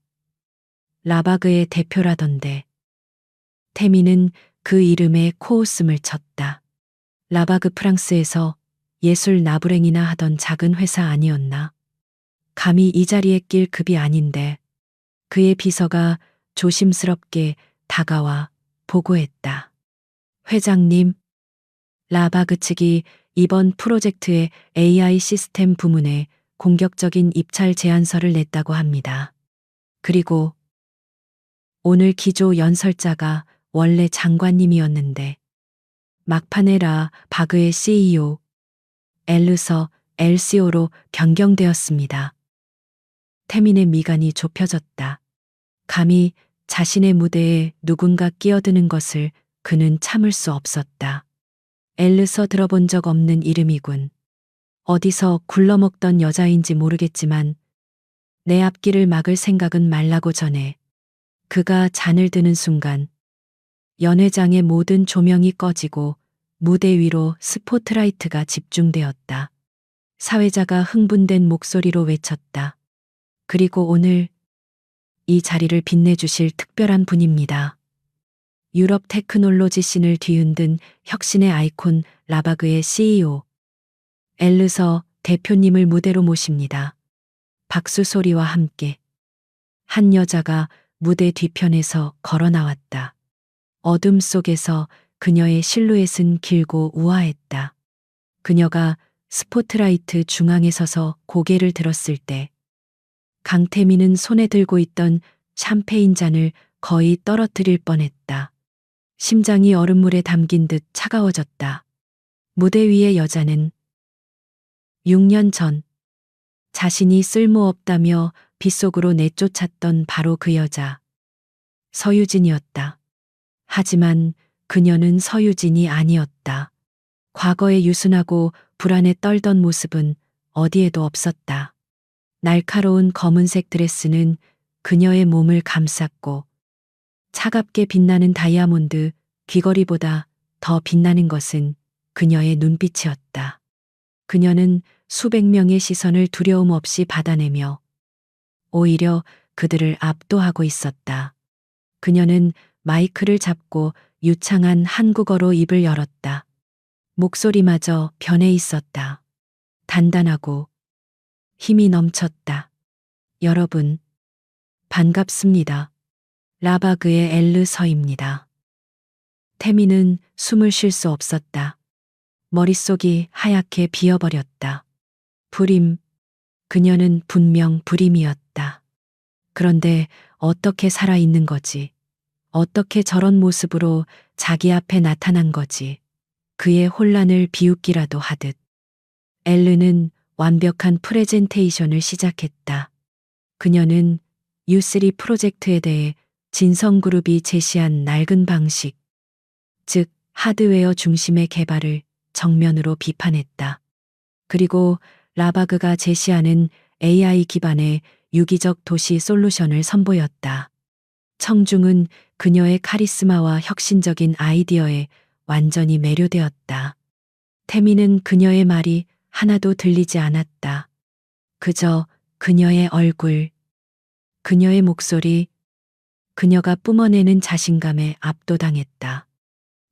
라바그의 대표라던데. 태민은 그 이름에 코웃음을 쳤다. 라바그 프랑스에서 예술 나부랭이나 하던 작은 회사 아니었나? 감히 이 자리에 낄 급이 아닌데. 그의 비서가 조심스럽게 다가와 보고했다. 회장님, 라바그 측이 이번 프로젝트의 AI 시스템 부문에 공격적인 입찰 제안서를 냈다고 합니다. 그리고 오늘 기조 연설자가 원래 장관님이었는데 막판에 라바그의 CEO, 엘르서 LCO로 변경되었습니다. 태민의 미간이 좁혀졌다. 감히 자신의 무대에 누군가 끼어드는 것을 그는 참을 수 없었다. 엘르서 들어본 적 없는 이름이군. 어디서 굴러먹던 여자인지 모르겠지만 내 앞길을 막을 생각은 말라고 전해. 그가 잔을 드는 순간 연회장의 모든 조명이 꺼지고 무대 위로 스포트라이트가 집중되었다. 사회자가 흥분된 목소리로 외쳤다. 그리고 오늘 이 자리를 빛내주실 특별한 분입니다. 유럽 테크놀로지 씬을 뒤흔든 혁신의 아이콘 라바그의 CEO 엘르서 대표님을 무대로 모십니다. 박수 소리와 함께 한 여자가 무대 뒤편에서 걸어 나왔다. 어둠 속에서 그녀의 실루엣은 길고 우아했다. 그녀가 스포트라이트 중앙에 서서 고개를 들었을 때 강태민은 손에 들고 있던 샴페인 잔을 거의 떨어뜨릴 뻔했다. 심장이 얼음물에 담긴 듯 차가워졌다. 무대 위의 여자는 6년 전 자신이 쓸모없다며 빗속으로 내쫓았던 바로 그 여자, 서유진이었다. 하지만 그녀는 서유진이 아니었다. 과거의 유순하고 불안에 떨던 모습은 어디에도 없었다. 날카로운 검은색 드레스는 그녀의 몸을 감쌌고 차갑게 빛나는 다이아몬드 귀걸이보다 더 빛나는 것은 그녀의 눈빛이었다. 그녀는 수백 명의 시선을 두려움 없이 받아내며 오히려 그들을 압도하고 있었다. 그녀는 마이크를 잡고 유창한 한국어로 입을 열었다. 목소리마저 변해 있었다. 단단하고 힘이 넘쳤다. 여러분, 반갑습니다. 라바그의 엘르서입니다. 태민은 숨을 쉴 수 없었다. 머릿속이 하얗게 비어버렸다. 불임, 그녀는 분명 불임이었다. 그런데 어떻게 살아있는 거지? 어떻게 저런 모습으로 자기 앞에 나타난 거지? 그의 혼란을 비웃기라도 하듯. 엘르는 완벽한 프레젠테이션을 시작했다. 그녀는 U3 프로젝트에 대해 진성그룹이 제시한 낡은 방식, 즉 하드웨어 중심의 개발을 정면으로 비판했다. 그리고 라바그가 제시하는 AI 기반의 유기적 도시 솔루션을 선보였다. 청중은 그녀의 카리스마와 혁신적인 아이디어에 완전히 매료되었다. 태민은 그녀의 말이 하나도 들리지 않았다. 그저 그녀의 얼굴, 그녀의 목소리, 그녀가 뿜어내는 자신감에 압도당했다.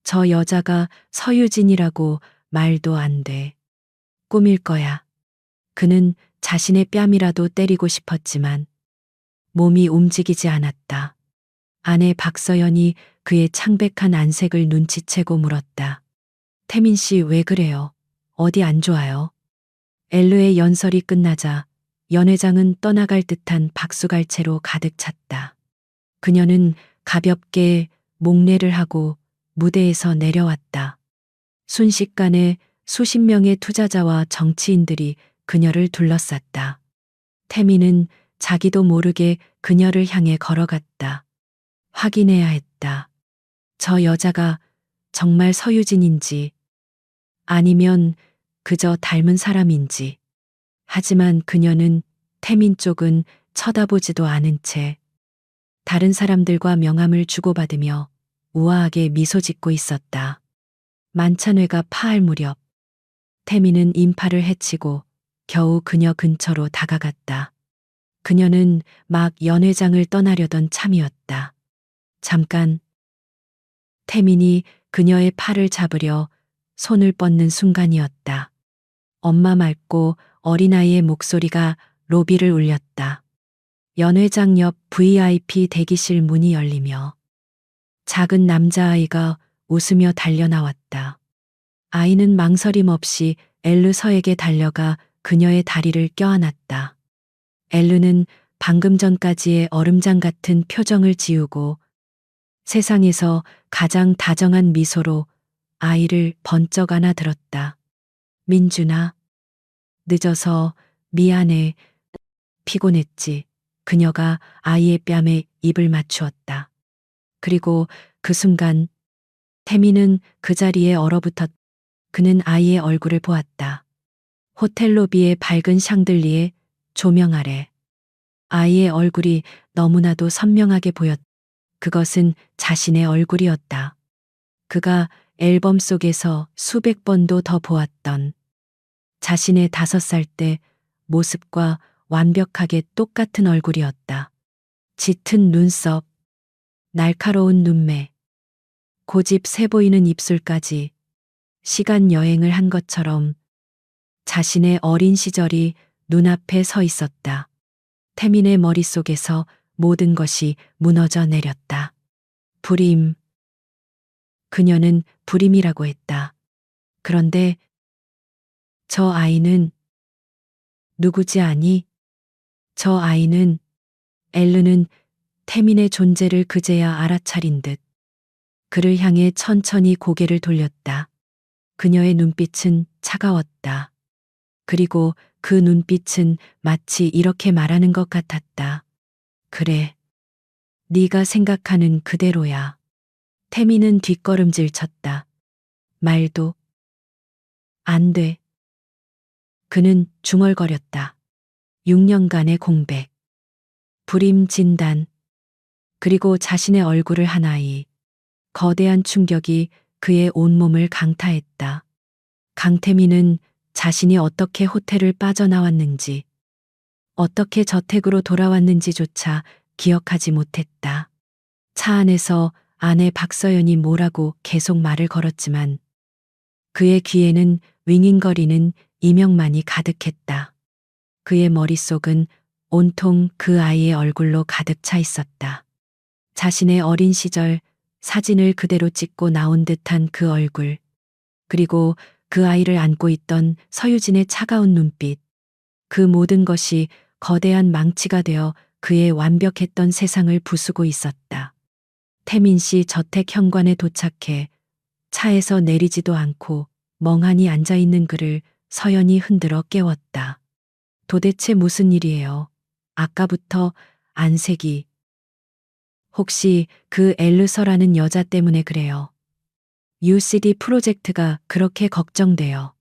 저 여자가 서유진이라고 말도 안 돼. 꿈일 거야. 그는 자신의 뺨이라도 때리고 싶었지만 몸이 움직이지 않았다. 아내 박서연이 그의 창백한 안색을 눈치채고 물었다. 태민 씨 왜 그래요? 어디 안 좋아요? 엘르의 연설이 끝나자 연회장은 떠나갈 듯한 박수갈채로 가득 찼다. 그녀는 가볍게 목례를 하고 무대에서 내려왔다. 순식간에 수십 명의 투자자와 정치인들이 그녀를 둘러쌌다. 태민은 자기도 모르게 그녀를 향해 걸어갔다. 확인해야 했다. 저 여자가 정말 서유진인지 아니면 그저 닮은 사람인지. 하지만 그녀는 태민 쪽은 쳐다보지도 않은 채 다른 사람들과 명함을 주고받으며 우아하게 미소 짓고 있었다. 만찬회가 파할 무렵 태민은 인파를 헤치고 겨우 그녀 근처로 다가갔다. 그녀는 막 연회장을 떠나려던 참이었다. 잠깐. 태민이 그녀의 팔을 잡으려 손을 뻗는 순간이었다. 엄마 맑고 어린아이의 목소리가 로비를 울렸다. 연회장 옆 VIP 대기실 문이 열리며 작은 남자아이가 웃으며 달려나왔다. 아이는 망설임 없이 엘르서에게 달려가 그녀의 다리를 껴안았다. 엘르는 방금 전까지의 얼음장 같은 표정을 지우고 세상에서 가장 다정한 미소로 아이를 번쩍 안아들었다. 민준아, 늦어서 미안해. 피곤했지. 그녀가 아이의 뺨에 입을 맞추었다. 그리고 그 순간 태미는 그 자리에 얼어붙었. 그는 아이의 얼굴을 보았다. 호텔 로비의 밝은 샹들리에 조명 아래 아이의 얼굴이 너무나도 선명하게 보였. 그것은 자신의 얼굴이었다. 그가 앨범 속에서 수백 번도 더 보았던 자신의 5살 때 모습과 완벽하게 똑같은 얼굴이었다. 짙은 눈썹, 날카로운 눈매, 고집 세 보이는 입술까지 시간 여행을 한 것처럼 자신의 어린 시절이 눈앞에 서 있었다. 태민의 머릿속에서 모든 것이 무너져 내렸다. 불임. 그녀는 불임이라고 했다. 그런데 저 아이는 누구지 아니? 저 아이는 엘르는 태민의 존재를 그제야 알아차린 듯 그를 향해 천천히 고개를 돌렸다. 그녀의 눈빛은 차가웠다. 그리고 그 눈빛은 마치 이렇게 말하는 것 같았다. 그래. 네가 생각하는 그대로야. 태민은 뒷걸음질 쳤다. 말도 안 돼. 그는 중얼거렸다. 6년간의 공백, 불임 진단, 그리고 자신의 얼굴을 한 아이. 거대한 충격이 그의 온몸을 강타했다. 강태민은 자신이 어떻게 호텔을 빠져나왔는지, 어떻게 저택으로 돌아왔는지조차 기억하지 못했다. 차 안에서 아내 박서연이 뭐라고 계속 말을 걸었지만 그의 귀에는 윙윙거리는 이명만이 가득했다. 그의 머릿속은 온통 그 아이의 얼굴로 가득 차 있었다. 자신의 어린 시절 사진을 그대로 찍고 나온 듯한 그 얼굴, 그리고 그 아이를 안고 있던 서유진의 차가운 눈빛, 그 모든 것이 거대한 망치가 되어 그의 완벽했던 세상을 부수고 있었다. 태민 씨 저택 현관에 도착해 차에서 내리지도 않고 멍하니 앉아 있는 그를 서연이 흔들어 깨웠다. 도대체 무슨 일이에요? 아까부터 안색이. 혹시 그 엘르서라는 여자 때문에 그래요. UCD 프로젝트가 그렇게 걱정돼요.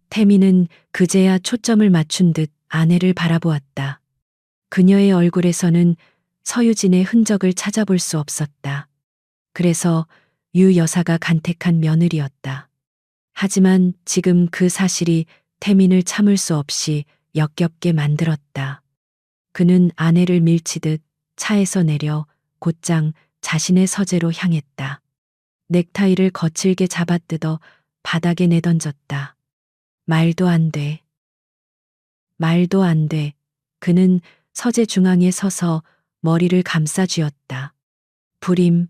태민은 그제야 초점을 맞춘 듯 아내를 바라보았다. 그녀의 얼굴에서는 서유진의 흔적을 찾아볼 수 없었다. 그래서 유 여사가 간택한 며느리였다. 하지만 지금 그 사실이 태민을 참을 수 없이 역겹게 만들었다. 그는 아내를 밀치듯 차에서 내려 곧장 자신의 서재로 향했다. 넥타이를 거칠게 잡아뜯어 바닥에 내던졌다. 말도 안 돼. 말도 안 돼. 그는 서재 중앙에 서서 머리를 감싸 쥐었다. 불임.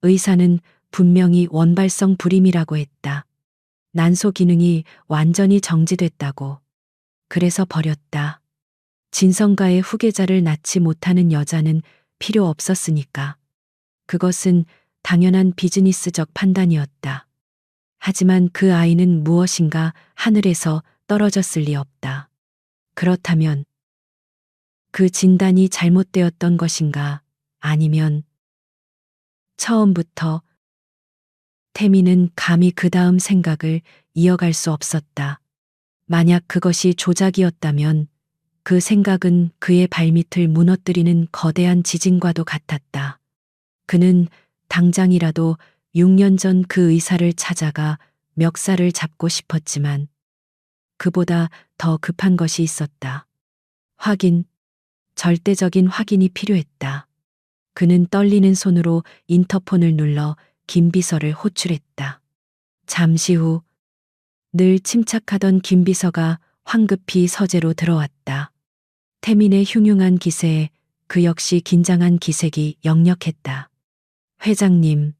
의사는 분명히 원발성 불임이라고 했다. 난소 기능이 완전히 정지됐다고. 그래서 버렸다. 진성가의 후계자를 낳지 못하는 여자는 필요 없었으니까. 그것은 당연한 비즈니스적 판단이었다. 하지만 그 아이는 무엇인가 하늘에서 떨어졌을 리 없다. 그렇다면 그 진단이 잘못되었던 것인가? 아니면 처음부터 태민은 감히 그 다음 생각을 이어갈 수 없었다. 만약 그것이 조작이었다면 그 생각은 그의 발밑을 무너뜨리는 거대한 지진과도 같았다. 그는 당장이라도 6년 전 그 의사를 찾아가 멱살을 잡고 싶었지만 그보다 더 급한 것이 있었다. 확인, 절대적인 확인이 필요했다. 그는 떨리는 손으로 인터폰을 눌러 김비서를 호출했다. 잠시 후 늘 침착하던 김비서가 황급히 서재로 들어왔다. 태민의 흉흉한 기세에 그 역시 긴장한 기색이 역력했다. 회장님,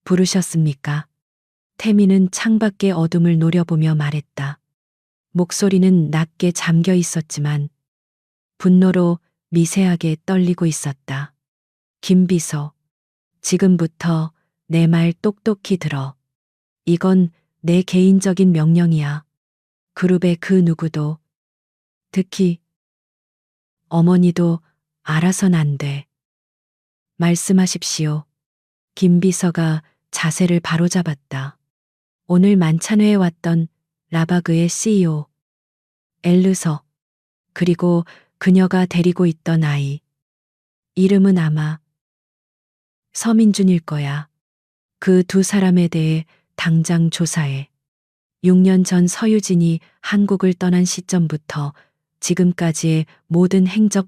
부르셨습니까? 태민은 창밖의 어둠을 노려보며 말했다. 목소리는 낮게 잠겨 있었지만 분노로 미세하게 떨리고 있었다. 김비서, 지금부터 내 말 똑똑히 들어. 이건 내 개인적인 명령이야. 그룹의 그 누구도, 특히 어머니도 알아선 안 돼. 말씀하십시오. 김 비서가 자세를 바로잡았다. 오늘 만찬회에 왔던 라바그의 CEO, 엘르서, 그리고 그녀가 데리고 있던 아이. 이름은 아마 서민준일 거야. 그 두 사람에 대해 당장 조사해. 6년 전 서유진이 한국을 떠난 시점부터 지금까지의 모든 행적,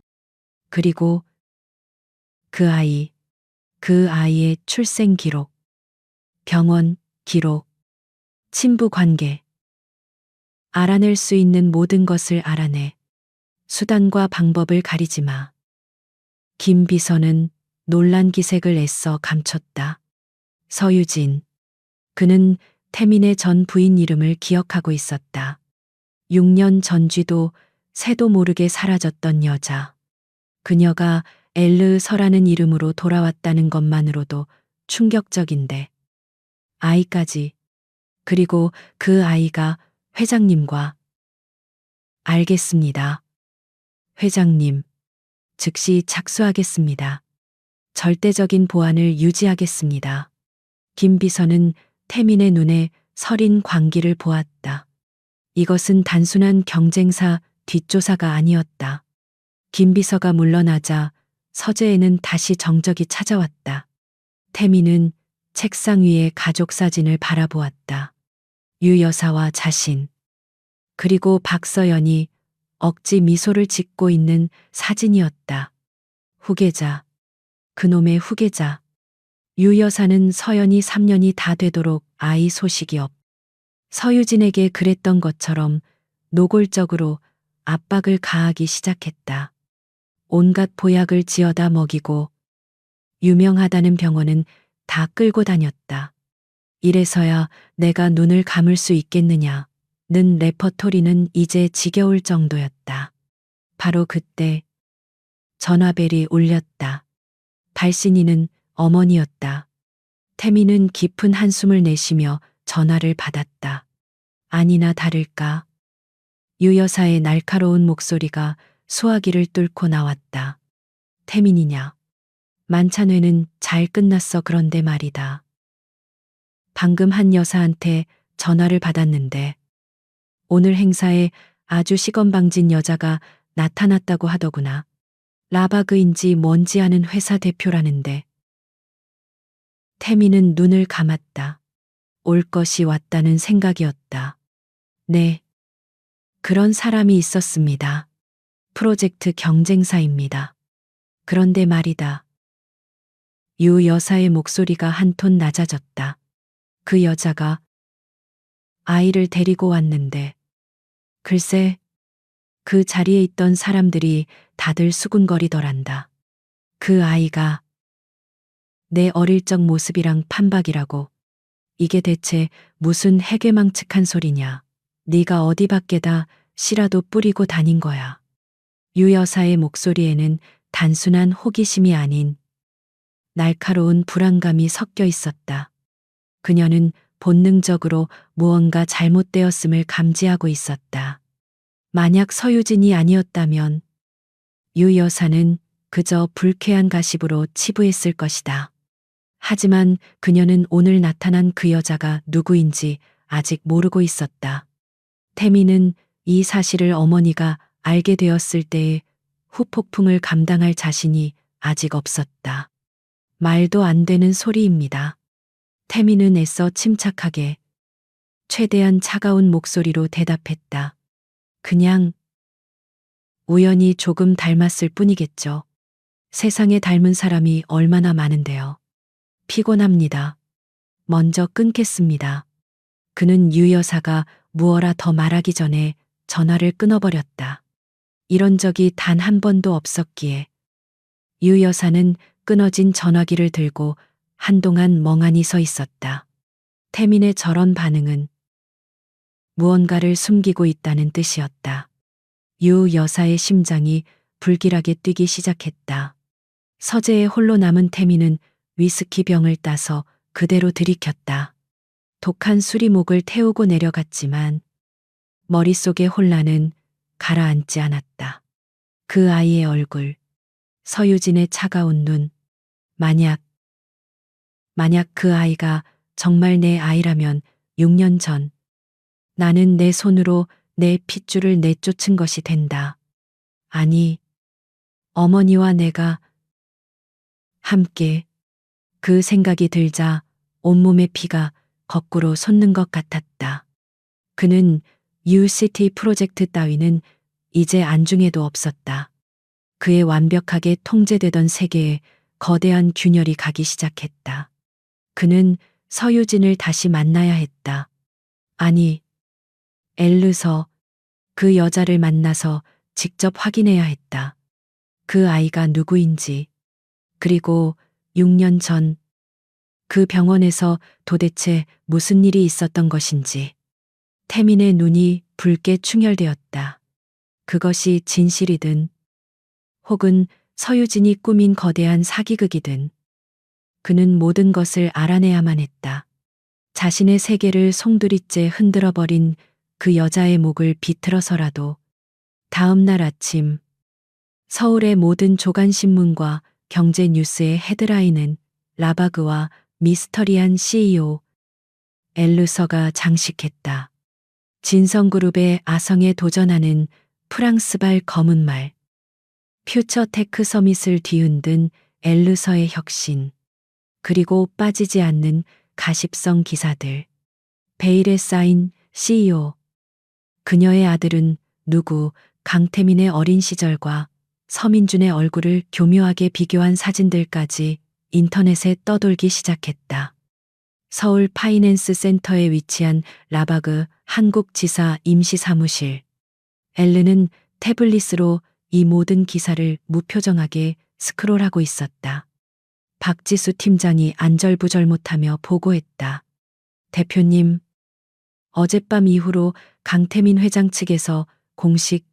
그리고 그 아이, 그 아이의 출생 기록, 병원 기록, 친부 관계. 알아낼 수 있는 모든 것을 알아내. 수단과 방법을 가리지 마. 김 비서는 놀란 기색을 애써 감췄다. 서유진. 그는 태민의 전 부인 이름을 기억하고 있었다. 6년 전쥐도 새도 모르게 사라졌던 여자. 그녀가 엘르서라는 이름으로 돌아왔다는 것만으로도 충격적인데. 아이까지. 그리고 그 아이가 회장님과. 알겠습니다. 회장님. 즉시 착수하겠습니다. 절대적인 보안을 유지하겠습니다. 김 비서는 태민의 눈에 서린 광기를 보았다. 이것은 단순한 경쟁사 뒷조사가 아니었다. 김 비서가 물러나자 서재에는 다시 정적이 찾아왔다. 태민은 책상 위에 가족 사진을 바라보았다. 유 여사와 자신. 그리고 박서연이 억지 미소를 짓고 있는 사진이었다. 후계자. 그놈의 후계자. 유 여사는 서연이 3년이 다 되도록 아이 소식이 없. 서유진에게 그랬던 것처럼 노골적으로 압박을 가하기 시작했다. 온갖 보약을 지어다 먹이고 유명하다는 병원은 다 끌고 다녔다. 이래서야 내가 눈을 감을 수 있겠느냐. 는 레퍼토리는 이제 지겨울 정도였다. 바로 그때 전화벨이 울렸다. 발신인은 어머니였다. 태민은 깊은 한숨을 내쉬며 전화를 받았다. 아니나 다를까. 유 여사의 날카로운 목소리가 수화기를 뚫고 나왔다. 태민이냐. 만찬회는 잘 끝났어. 그런데 말이다. 방금 한 여사한테 전화를 받았는데 오늘 행사에 아주 시건방진 여자가 나타났다고 하더구나. 라바그인지 뭔지 아는 회사 대표라는데. 태민은 눈을 감았다. 올 것이 왔다는 생각이었다. 네. 그런 사람이 있었습니다. 프로젝트 경쟁사입니다. 그런데 말이다. 유 여사의 목소리가 한 톤 낮아졌다. 그 여자가 아이를 데리고 왔는데. 글쎄, 그 자리에 있던 사람들이 다들 수군거리더란다. 그 아이가 내 어릴 적 모습이랑 판박이라고. 이게 대체 무슨 해괴망측한 소리냐. 네가 어디 밖에다 씨라도 뿌리고 다닌 거야. 유 여사의 목소리에는 단순한 호기심이 아닌 날카로운 불안감이 섞여 있었다. 그녀는 본능적으로 무언가 잘못되었음을 감지하고 있었다. 만약 서유진이 아니었다면 유 여사는 그저 불쾌한 가십으로 치부했을 것이다. 하지만 그녀는 오늘 나타난 그 여자가 누구인지 아직 모르고 있었다. 태민은 이 사실을 어머니가 알게 되었을 때의 후폭풍을 감당할 자신이 아직 없었다. 말도 안 되는 소리입니다. 태민은 애써 침착하게 최대한 차가운 목소리로 대답했다. 그냥 우연히 조금 닮았을 뿐이겠죠. 세상에 닮은 사람이 얼마나 많은데요. 피곤합니다. 먼저 끊겠습니다. 그는 유 여사가 무어라 더 말하기 전에 전화를 끊어버렸다. 이런 적이 단 한 번도 없었기에. 유 여사는 끊어진 전화기를 들고 한동안 멍하니 서 있었다. 태민의 저런 반응은 무언가를 숨기고 있다는 뜻이었다. 유 여사의 심장이 불길하게 뛰기 시작했다. 서재에 홀로 남은 태민은 위스키 병을 따서 그대로 들이켰다. 독한 술이 목을 태우고 내려갔지만 머릿속의 혼란은 가라앉지 않았다. 그 아이의 얼굴, 서유진의 차가운 눈, 만약 그 아이가 정말 내 아이라면 6년 전 나는 내 손으로 내 핏줄을 내쫓은 것이 된다. 아니, 어머니와 내가 함께. 그 생각이 들자 온몸의 피가 거꾸로 솟는 것 같았다. 그는 UCT 프로젝트 따위는 이제 안중에도 없었다. 그의 완벽하게 통제되던 세계에 거대한 균열이 가기 시작했다. 그는 서유진을 다시 만나야 했다. 아니, 엘르서, 그 여자를 만나서 직접 확인해야 했다. 그 아이가 누구인지, 그리고 6년 전 그 병원에서 도대체 무슨 일이 있었던 것인지. 태민의 눈이 붉게 충혈되었다. 그것이 진실이든 혹은 서유진이 꾸민 거대한 사기극이든 그는 모든 것을 알아내야만 했다. 자신의 세계를 송두리째 흔들어버린 그 여자의 목을 비틀어서라도. 다음 날 아침 서울의 모든 조간신문과 경제뉴스의 헤드라인은 라바그와 미스터리한 CEO 엘르서가 장식했다. 진성그룹의 아성에 도전하는 프랑스발 검은 말. 퓨처테크 서밋을 뒤흔든 엘르서의 혁신. 그리고 빠지지 않는 가십성 기사들. 베일에 쌓인 CEO. 그녀의 아들은 누구, 강태민의 어린 시절과 서민준의 얼굴을 교묘하게 비교한 사진들까지 인터넷에 떠돌기 시작했다. 서울 파이낸스 센터에 위치한 라바그 한국지사 임시사무실. 엘르는 태블릿으로 이 모든 기사를 무표정하게 스크롤하고 있었다. 박지수 팀장이 안절부절 못하며 보고했다. 대표님, 어젯밤 이후로 강태민 회장 측에서 공식,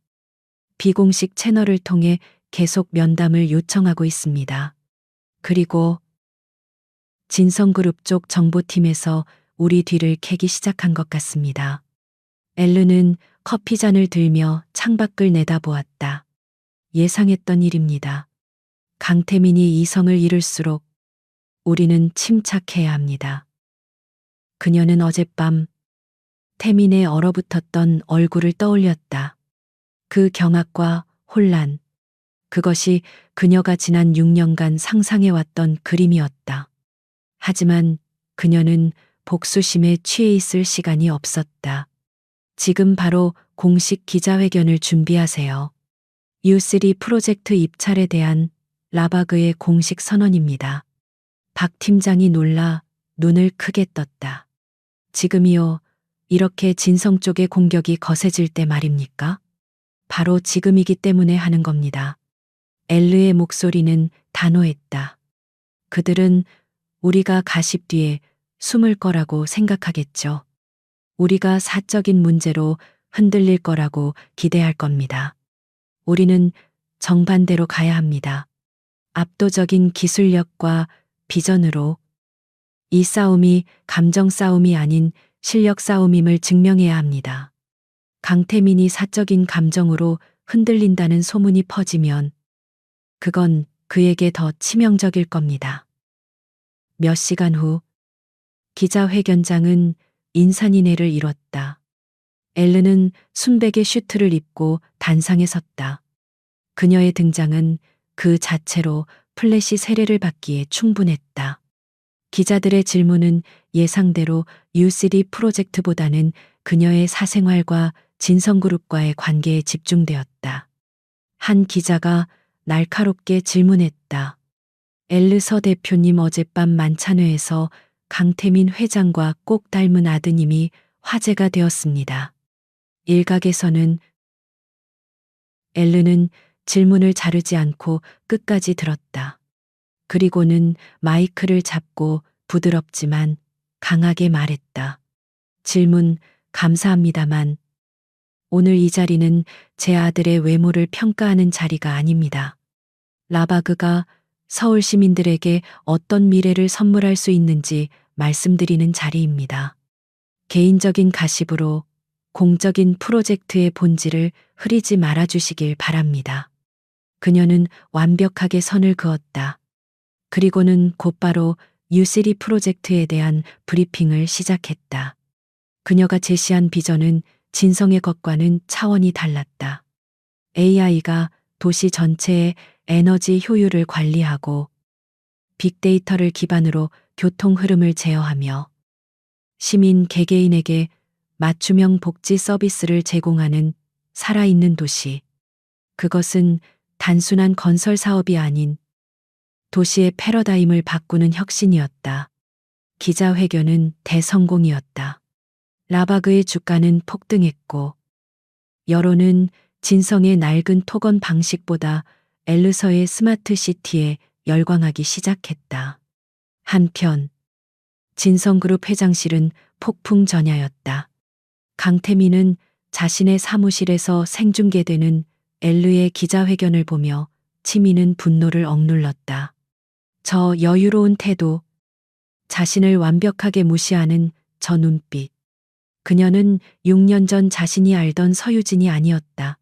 비공식 채널을 통해 계속 면담을 요청하고 있습니다. 그리고 진성그룹 쪽 정보팀에서 우리 뒤를 캐기 시작한 것 같습니다. 엘르는 커피잔을 들며 창밖을 내다보았다. 예상했던 일입니다. 강태민이 이성을 잃을수록 우리는 침착해야 합니다. 그녀는 어젯밤 태민의 얼어붙었던 얼굴을 떠올렸다. 그 경악과 혼란, 그것이 그녀가 지난 6년간 상상해왔던 그림이었다. 하지만 그녀는 복수심에 취해 있을 시간이 없었다. 지금 바로 공식 기자회견을 준비하세요. U3 프로젝트 입찰에 대한 라바그의 공식 선언입니다. 박 팀장이 놀라 눈을 크게 떴다. 지금이요, 이렇게 진성 쪽의 공격이 거세질 때 말입니까? 바로 지금이기 때문에 하는 겁니다. 엘르의 목소리는 단호했다. 그들은 우리가 가십 뒤에 숨을 거라고 생각하겠죠. 우리가 사적인 문제로 흔들릴 거라고 기대할 겁니다. 우리는 정반대로 가야 합니다. 압도적인 기술력과 비전으로. 이 싸움이 감정 싸움이 아닌 실력 싸움임을 증명해야 합니다. 강태민이 사적인 감정으로 흔들린다는 소문이 퍼지면 그건 그에게 더 치명적일 겁니다. 몇 시간 후 기자회견장은 인산인해를 이뤘다. 엘르는 순백의 슈트를 입고 단상에 섰다. 그녀의 등장은 그 자체로 플래시 세례를 받기에 충분했다. 기자들의 질문은 예상대로 U3 프로젝트보다는 그녀의 사생활과 진성그룹과의 관계에 집중되었다. 한 기자가 날카롭게 질문했다. 엘르서 대표님, 어젯밤 만찬회에서 강태민 회장과 꼭 닮은 아드님이 화제가 되었습니다. 일각에서는. 엘르는 질문을 자르지 않고 끝까지 들었다. 그리고는 마이크를 잡고 부드럽지만 강하게 말했다. 질문 감사합니다만 오늘 이 자리는 제 아들의 외모를 평가하는 자리가 아닙니다. 라바그가 서울 시민들에게 어떤 미래를 선물할 수 있는지 말씀드리는 자리입니다. 개인적인 가십으로 공적인 프로젝트의 본질을 흐리지 말아주시길 바랍니다. 그녀는 완벽하게 선을 그었다. 그리고는 곧바로 U3 프로젝트에 대한 브리핑을 시작했다. 그녀가 제시한 비전은 진성의 것과는 차원이 달랐다. AI가 도시 전체의 에너지 효율을 관리하고 빅데이터를 기반으로 교통 흐름을 제어하며 시민 개개인에게 맞춤형 복지 서비스를 제공하는 살아있는 도시. 그것은 단순한 건설 사업이 아닌 도시의 패러다임을 바꾸는 혁신이었다. 기자회견은 대성공이었다. 라바그의 주가는 폭등했고 여론은 진성의 낡은 토건 방식보다 엘르서의 스마트 시티에 열광하기 시작했다. 한편 진성그룹 회장실은 폭풍 전야였다. 강태민은 자신의 사무실에서 생중계되는 엘르의 기자회견을 보며 치미는 분노를 억눌렀다. 저 여유로운 태도, 자신을 완벽하게 무시하는 저 눈빛. 그녀는 6년 전 자신이 알던 서유진이 아니었다.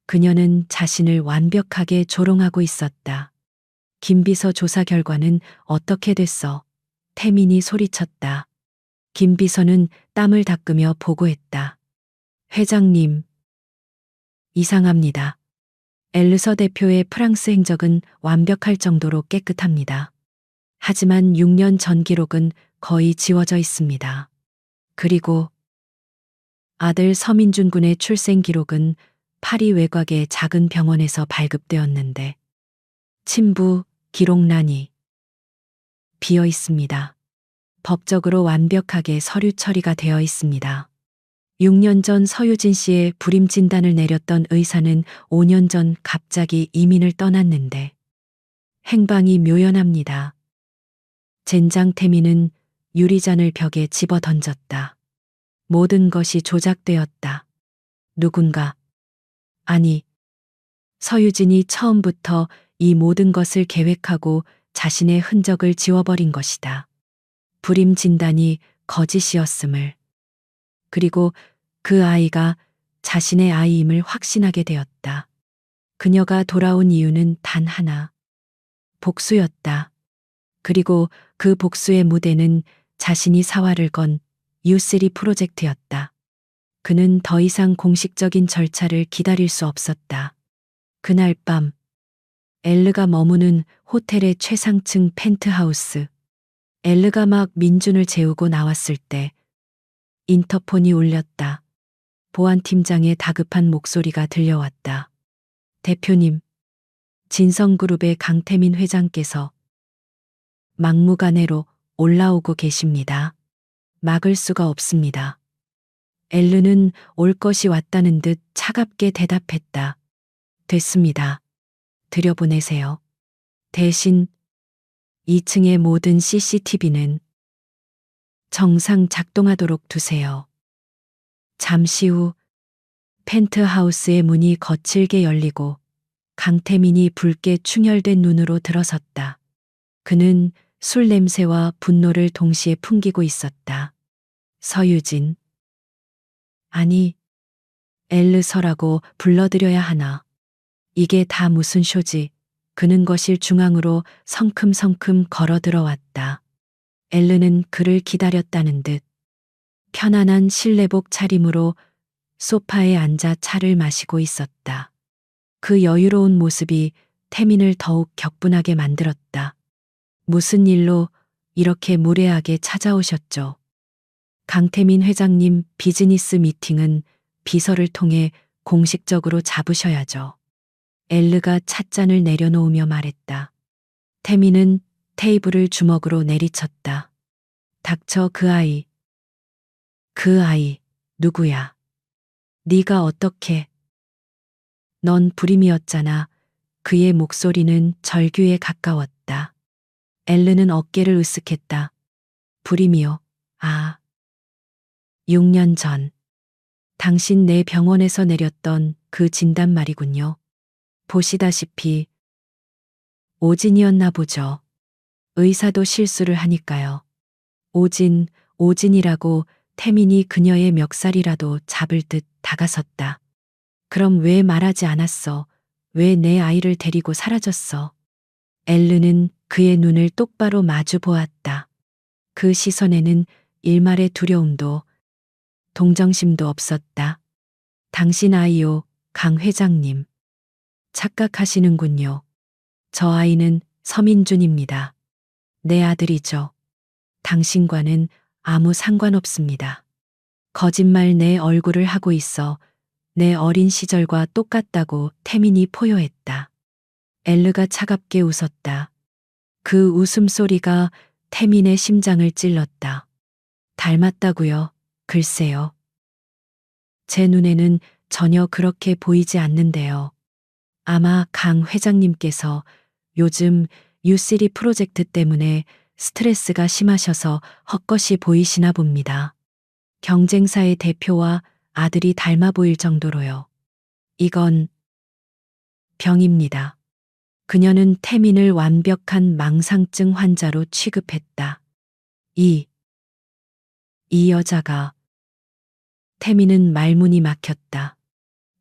그녀는 자신을 완벽하게 조롱하고 있었다. 김비서 조사 결과는 어떻게 됐어? 태민이 소리쳤다. 김비서는 땀을 닦으며 보고했다. 회장님, 이상합니다. 엘르서 대표의 프랑스 행적은 완벽할 정도로 깨끗합니다. 하지만 6년 전 기록은 거의 지워져 있습니다. 그리고 아들 서민준 군의 출생 기록은 파리 외곽의 작은 병원에서 발급되었는데 친부 기록란이 비어 있습니다. 법적으로 완벽하게 서류 처리가 되어 있습니다. 6년 전 서유진 씨의 불임 진단을 내렸던 의사는 5년 전 갑자기 이민을 떠났는데 행방이 묘연합니다. 젠장 태민은 유리잔을 벽에 집어 던졌다. 모든 것이 조작되었다. 누군가, 아니, 서유진이 처음부터 이 모든 것을 계획하고 자신의 흔적을 지워버린 것이다. 불임 진단이 거짓이었음을. 그리고 그 아이가 자신의 아이임을 확신하게 되었다. 그녀가 돌아온 이유는 단 하나. 복수였다. 그리고 그 복수의 무대는 자신이 사활을 건 U3 프로젝트였다. 그는 더 이상 공식적인 절차를 기다릴 수 없었다. 그날 밤, 엘르가 머무는 호텔의 최상층 펜트하우스. 엘르가 막 민준을 재우고 나왔을 때 인터폰이 울렸다. 보안팀장의 다급한 목소리가 들려왔다. 대표님, 진성그룹의 강태민 회장께서 막무가내로 올라오고 계십니다. 막을 수가 없습니다. 엘르는 올 것이 왔다는 듯 차갑게 대답했다. 됐습니다. 들여보내세요. 대신 2층의 모든 CCTV는 정상 작동하도록 두세요. 잠시 후 펜트하우스의 문이 거칠게 열리고 강태민이 붉게 충혈된 눈으로 들어섰다. 그는 술 냄새와 분노를 동시에 풍기고 있었다. 서유진. 아니, 엘르서라고 불러드려야 하나. 이게 다 무슨 쇼지. 그는 거실 중앙으로 성큼성큼 걸어 들어왔다. 엘르는 그를 기다렸다는 듯 편안한 실내복 차림으로 소파에 앉아 차를 마시고 있었다. 그 여유로운 모습이 태민을 더욱 격분하게 만들었다. 무슨 일로 이렇게 무례하게 찾아오셨죠? 강태민 회장님 비즈니스 미팅은 비서를 통해 공식적으로 잡으셔야죠. 엘르가 찻잔을 내려놓으며 말했다. 태민은 테이블을 주먹으로 내리쳤다. 닥쳐 그 아이. 그 아이 누구야? 네가 어떻게? 넌 불임이었잖아. 그의 목소리는 절규에 가까웠다. 엘르는 어깨를 으쓱했다. 불임이요. 아. 6년 전. 당신 내 병원에서 내렸던 그 진단 말이군요. 보시다시피 오진이었나 보죠. 의사도 실수를 하니까요. 오진이라고 태민이 그녀의 멱살이라도 잡을 듯 다가섰다. 그럼 왜 말하지 않았어? 왜 내 아이를 데리고 사라졌어? 엘르는 그의 눈을 똑바로 마주 보았다. 그 시선에는 일말의 두려움도 동정심도 없었다. 당신 아이요, 강 회장님. 착각하시는군요. 저 아이는 서민준입니다. 내 아들이죠. 당신과는 아무 상관없습니다. 거짓말 내 얼굴을 하고 있어 내 어린 시절과 똑같다고 태민이 포효했다. 엘르가 차갑게 웃었다. 그 웃음소리가 태민의 심장을 찔렀다. 닮았다고요? 글쎄요. 제 눈에는 전혀 그렇게 보이지 않는데요. 아마 강 회장님께서 요즘 U3 프로젝트 때문에 스트레스가 심하셔서 헛것이 보이시나 봅니다. 경쟁사의 대표와 아들이 닮아 보일 정도로요. 이건 병입니다. 그녀는 태민을 완벽한 망상증 환자로 취급했다. 이 여자가 태민은 말문이 막혔다.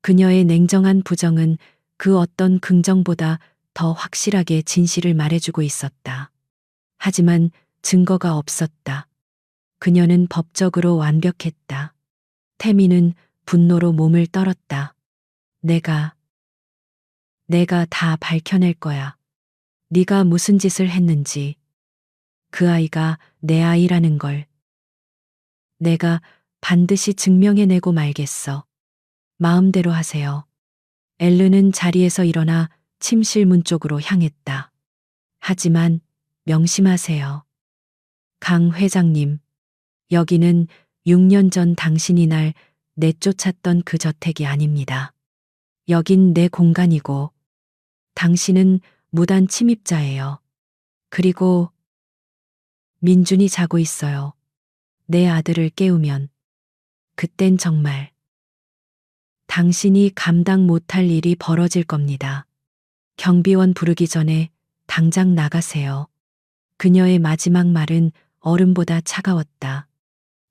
그녀의 냉정한 부정은 그 어떤 긍정보다 더 확실하게 진실을 말해주고 있었다. 하지만 증거가 없었다. 그녀는 법적으로 완벽했다. 태민은 분노로 몸을 떨었다. 내가 다 밝혀낼 거야. 네가 무슨 짓을 했는지. 그 아이가 내 아이라는 걸. 내가 반드시 증명해내고 말겠어. 마음대로 하세요. 엘르는 자리에서 일어나 침실 문 쪽으로 향했다. 하지만 명심하세요. 강 회장님, 여기는 6년 전 당신이 날 내쫓았던 그 저택이 아닙니다. 여긴 내 공간이고 당신은 무단 침입자예요. 그리고 민준이 자고 있어요. 내 아들을 깨우면 그땐 정말 당신이 감당 못할 일이 벌어질 겁니다. 경비원 부르기 전에 당장 나가세요. 그녀의 마지막 말은 얼음보다 차가웠다.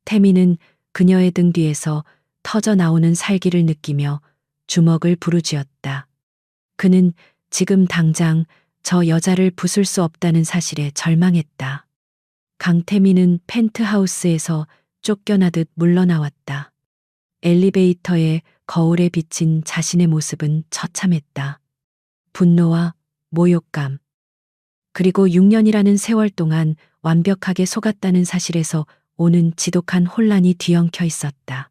태민은 그녀의 등 뒤에서 터져 나오는 살기를 느끼며 주먹을 부르짖었다. 그는 지금 당장 저 여자를 부술 수 없다는 사실에 절망했다. 강태민은 펜트하우스에서 쫓겨나듯 물러나왔다. 엘리베이터에 거울에 비친 자신의 모습은 처참했다. 분노와 모욕감, 그리고 6년이라는 세월 동안 완벽하게 속았다는 사실에서 오는 지독한 혼란이 뒤엉켜 있었다.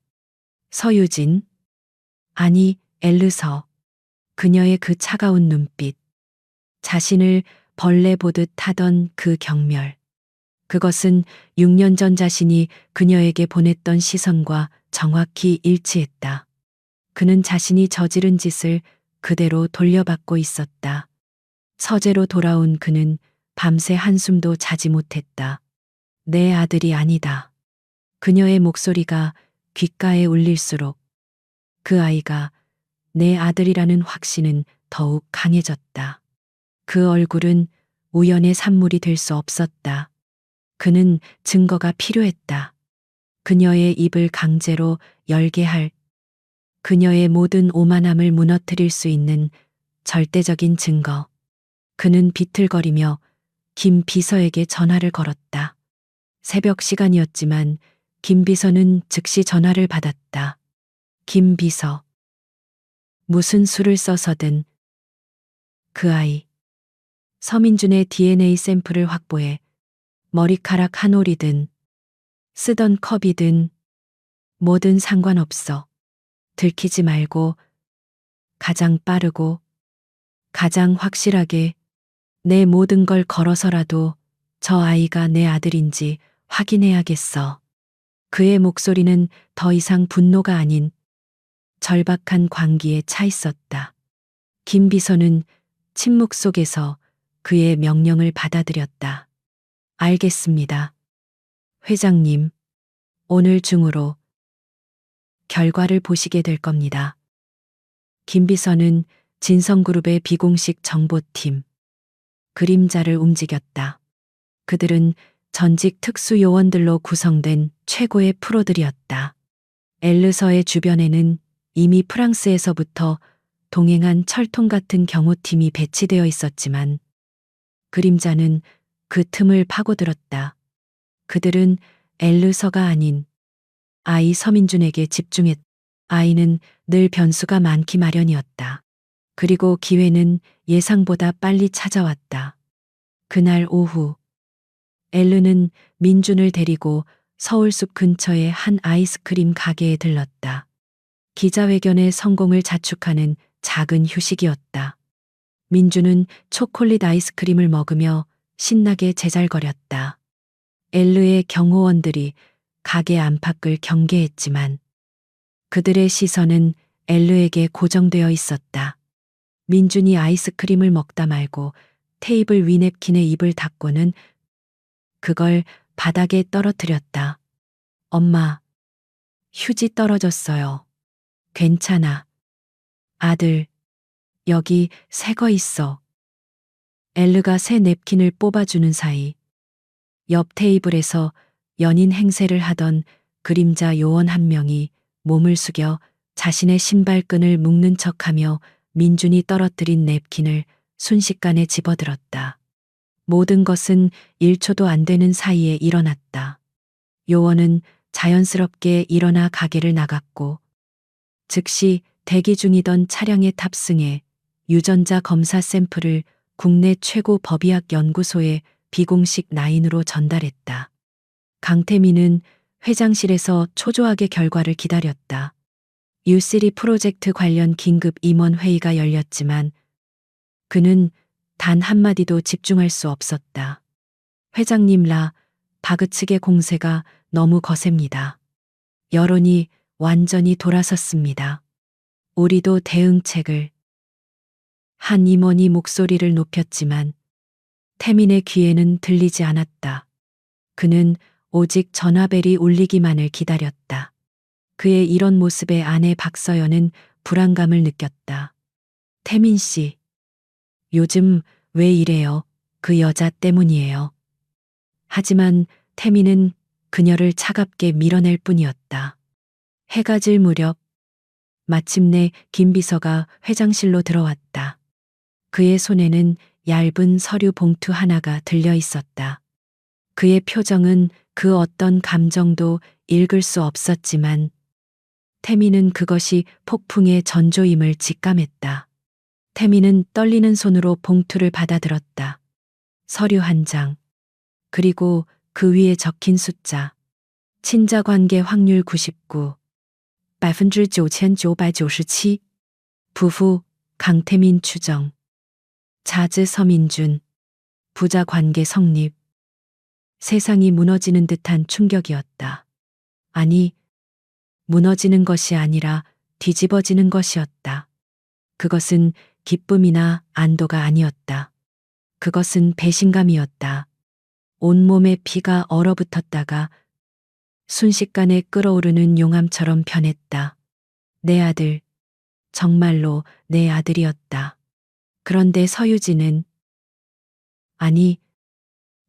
서유진, 아니 엘르서. 그녀의 그 차가운 눈빛, 자신을 벌레 보듯 하던 그 경멸. 그것은 6년 전 자신이 그녀에게 보냈던 시선과 정확히 일치했다. 그는 자신이 저지른 짓을 그대로 돌려받고 있었다. 서재로 돌아온 그는 밤새 한숨도 자지 못했다. 내 아들이 아니다. 그녀의 목소리가 귓가에 울릴수록 그 아이가 내 아들이라는 확신은 더욱 강해졌다. 그 얼굴은 우연의 산물이 될 수 없었다. 그는 증거가 필요했다. 그녀의 입을 강제로 열게 할, 그녀의 모든 오만함을 무너뜨릴 수 있는 절대적인 증거. 그는 비틀거리며 김 비서에게 전화를 걸었다. 새벽 시간이었지만 김 비서는 즉시 전화를 받았다. 김 비서. 무슨 수를 써서든 그 아이, 서민준의 DNA 샘플을 확보해 머리카락 한 올이든 쓰던 컵이든 뭐든 상관없어. 들키지 말고 가장 빠르고 가장 확실하게 내 모든 걸 걸어서라도 저 아이가 내 아들인지 확인해야겠어. 그의 목소리는 더 이상 분노가 아닌 절박한 광기에 차 있었다. 김 비서는 침묵 속에서 그의 명령을 받아들였다. 알겠습니다. 회장님, 오늘 중으로 결과를 보시게 될 겁니다. 김 비서는 진성그룹의 비공식 정보팀, 그림자를 움직였다. 그들은 전직 특수요원들로 구성된 최고의 프로들이었다. 엘르서의 주변에는 이미 프랑스에서부터 동행한 철통 같은 경호팀이 배치되어 있었지만 그림자는 그 틈을 파고들었다. 그들은 엘르서가 아닌 아이 서민준에게 집중했다. 아이는 늘 변수가 많기 마련이었다. 그리고 기회는 예상보다 빨리 찾아왔다. 그날 오후 엘르는 민준을 데리고 서울숲 근처의 한 아이스크림 가게에 들렀다. 기자회견의 성공을 자축하는 작은 휴식이었다. 민준은 초콜릿 아이스크림을 먹으며 신나게 제잘거렸다. 엘르의 경호원들이 가게 안팎을 경계했지만 그들의 시선은 엘르에게 고정되어 있었다. 민준이 아이스크림을 먹다 말고 테이블 위 냅킨에 입을 닫고는 그걸 바닥에 떨어뜨렸다. 엄마, 휴지 떨어졌어요. 괜찮아. 아들, 여기 새 거 있어. 엘르가 새 냅킨을 뽑아주는 사이 옆 테이블에서 연인 행세를 하던 그림자 요원 한 명이 몸을 숙여 자신의 신발끈을 묶는 척하며 민준이 떨어뜨린 냅킨을 순식간에 집어들었다. 모든 것은 1초도 안 되는 사이에 일어났다. 요원은 자연스럽게 일어나 가게를 나갔고 즉시 대기 중이던 차량에 탑승해 유전자 검사 샘플을 국내 최고 법의학 연구소에 비공식 라인으로 전달했다. 강태민은 회장실에서 초조하게 결과를 기다렸다. U3 프로젝트 관련 긴급 임원 회의가 열렸지만 그는 단 한마디도 집중할 수 없었다. 회장님 바그 측의 공세가 너무 거셉니다. 여론이 완전히 돌아섰습니다. 우리도 대응책을. 한 임원이 목소리를 높였지만 태민의 귀에는 들리지 않았다. 그는 오직 전화벨이 울리기만을 기다렸다. 그의 이런 모습에 아내 박서연은 불안감을 느꼈다. 태민 씨, 요즘 왜 이래요? 그 여자 때문이에요. 하지만 태민은 그녀를 차갑게 밀어낼 뿐이었다. 해가 질 무렵 마침내 김 비서가 회장실로 들어왔다. 그의 손에는 얇은 서류 봉투 하나가 들려 있었다. 그의 표정은 그 어떤 감정도 읽을 수 없었지만 태민은 그것이 폭풍의 전조임을 직감했다. 태민은 떨리는 손으로 봉투를 받아들었다. 서류 한 장, 그리고 그 위에 적힌 숫자. 친자관계 확률 99, 9997%. 부부 강태민 추정. 자즈 서민준. 부자 관계 성립. 세상이 무너지는 듯한 충격이었다. 아니, 무너지는 것이 아니라 뒤집어지는 것이었다. 그것은 기쁨이나 안도가 아니었다. 그것은 배신감이었다. 온몸에 피가 얼어붙었다가 순식간에 끓어오르는 용암처럼 변했다. 내 아들, 정말로 내 아들이었다. 그런데 서유진은, 아니,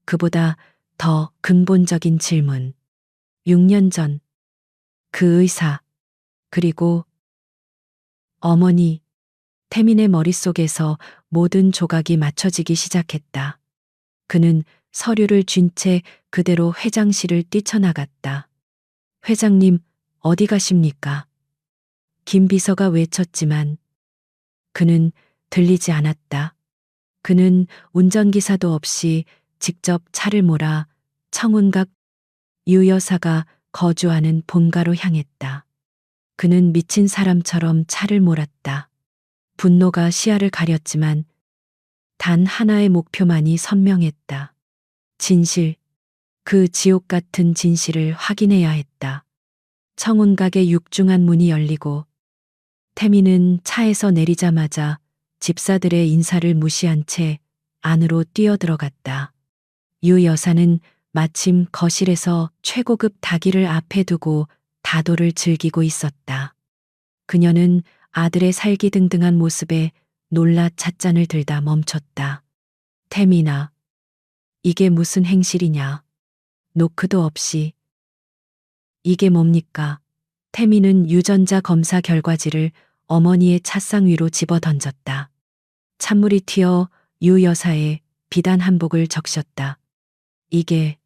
그보다 더 근본적인 질문. 6년 전, 그 의사, 그리고 어머니, 태민의 머릿속에서 모든 조각이 맞춰지기 시작했다. 그는 서류를 쥔 채 그대로 회장실을 뛰쳐나갔다. 회장님, 어디 가십니까? 김 비서가 외쳤지만 그는 들리지 않았다. 그는 운전기사도 없이 직접 차를 몰아 청운각 유 여사가 거주하는 본가로 향했다. 그는 미친 사람처럼 차를 몰았다. 분노가 시야를 가렸지만 단 하나의 목표만이 선명했다. 진실, 그 지옥 같은 진실을 확인해야 했다. 청운각의 육중한 문이 열리고 태민은 차에서 내리자마자 집사들의 인사를 무시한 채 안으로 뛰어들어갔다. 유 여사는 마침 거실에서 최고급 닭이를 앞에 두고 다도를 즐기고 있었다. 그녀는 아들의 살기등등한 모습에 놀라 찻잔을 들다 멈췄다. 태민아, 이게 무슨 행실이냐? 노크도 없이. 이게 뭡니까? 태민은 유전자 검사 결과지를 어머니의 찻상 위로 집어 던졌다. 찬물이 튀어 유 여사의 비단 한복을 적셨다. 이게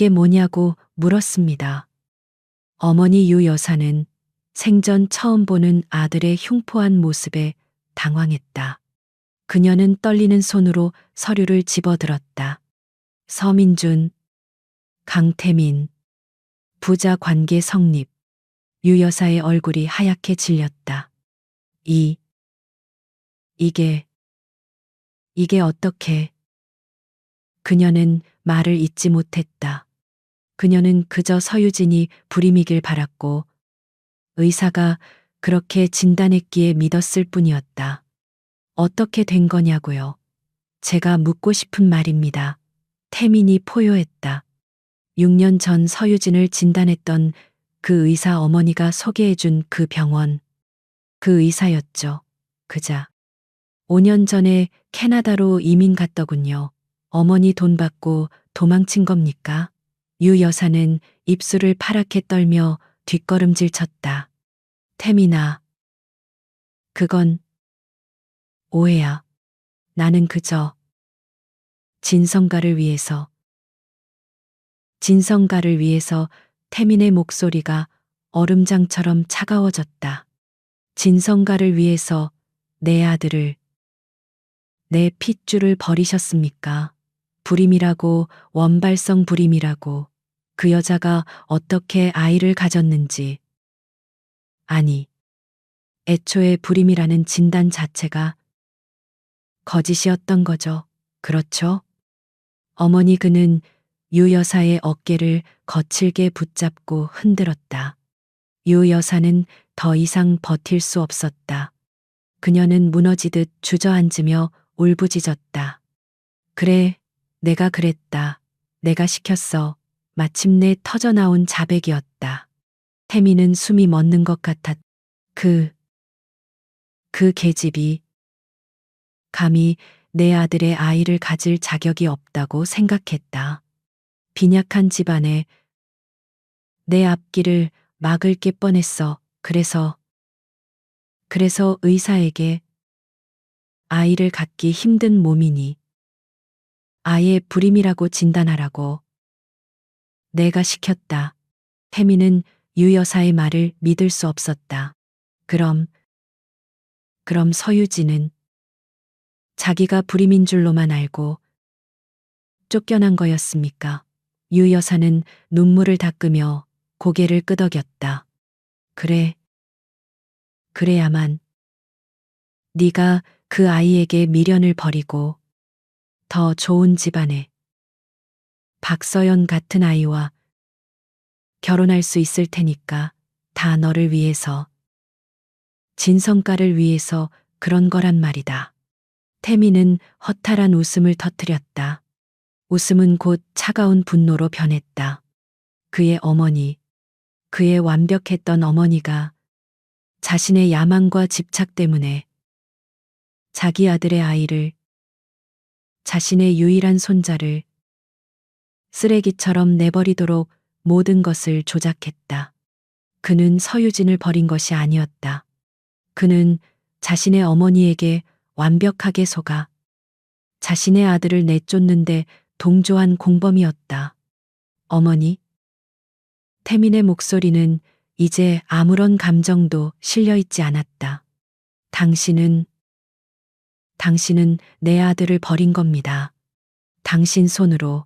뭐냐고 물었습니다. 어머니 유 여사는 생전 처음 보는 아들의 흉포한 모습에 당황했다. 그녀는 떨리는 손으로 서류를 집어들었다. 서민준, 강태민, 부자 관계 성립. 유 여사의 얼굴이 하얗게 질렸다. 이게 어떻게. 그녀는 말을 잇지 못했다. 그녀는 그저 서유진이 불임이길 바랐고 의사가 그렇게 진단했기에 믿었을 뿐이었다. 어떻게 된 거냐고요? 제가 묻고 싶은 말입니다. 태민이 포효했다. 6년 전 서유진을 진단했던 그 의사 어머니가 소개해준 그 병원. 그 의사였죠. 그자 5년 전에 캐나다로 이민 갔더군요. 어머니 돈 받고 도망친 겁니까? 유 여사는 입술을 파랗게 떨며 뒷걸음질 쳤다. 태민아, 그건 오해야. 나는 그저 진성가를 위해서 태민의 목소리가 얼음장처럼 차가워졌다. 진성가를 위해서 내 아들을, 내 핏줄을 버리셨습니까? 불임이라고, 원발성 불임이라고. 그 여자가 어떻게 아이를 가졌는지. 아니, 애초에 불임이라는 진단 자체가 거짓이었던 거죠. 그렇죠? 어머니 그는 유 여사의 어깨를 거칠게 붙잡고 흔들었다. 유 여사는 더 이상 버틸 수 없었다. 그녀는 무너지듯 주저앉으며 울부짖었다. 그래, 내가 그랬다. 내가 시켰어. 마침내 터져나온 자백이었다. 태미는 숨이 멎는 것 같았. 그 계집이 감히 내 아들의 아이를 가질 자격이 없다고 생각했다. 빈약한 집안에 내 앞길을 막을 게 뻔했어. 그래서 의사에게 아이를 갖기 힘든 몸이니 아예 불임이라고 진단하라고 내가 시켰다. 태미는 유 여사의 말을 믿을 수 없었다. 그럼 서유진은 자기가 불임인 줄로만 알고 쫓겨난 거였습니까? 유 여사는 눈물을 닦으며 고개를 끄덕였다. 그래야만 네가 그 아이에게 미련을 버리고 더 좋은 집안에 박서연 같은 아이와 결혼할 수 있을 테니까 다 너를 위해서 진성가를 위해서 그런 거란 말이다. 태미는 허탈한 웃음을 터뜨렸다. 웃음은 곧 차가운 분노로 변했다. 그의 어머니, 그의 완벽했던 어머니가 자신의 야망과 집착 때문에 자기 아들의 아이를, 자신의 유일한 손자를 쓰레기처럼 내버리도록 모든 것을 조작했다. 그는 서유진을 버린 것이 아니었다. 그는 자신의 어머니에게 완벽하게 속아 자신의 아들을 내쫓는데 동조한 공범이었다. 어머니? 태민의 목소리는 이제 아무런 감정도 실려 있지 않았다. 당신은 내 아들을 버린 겁니다. 당신 손으로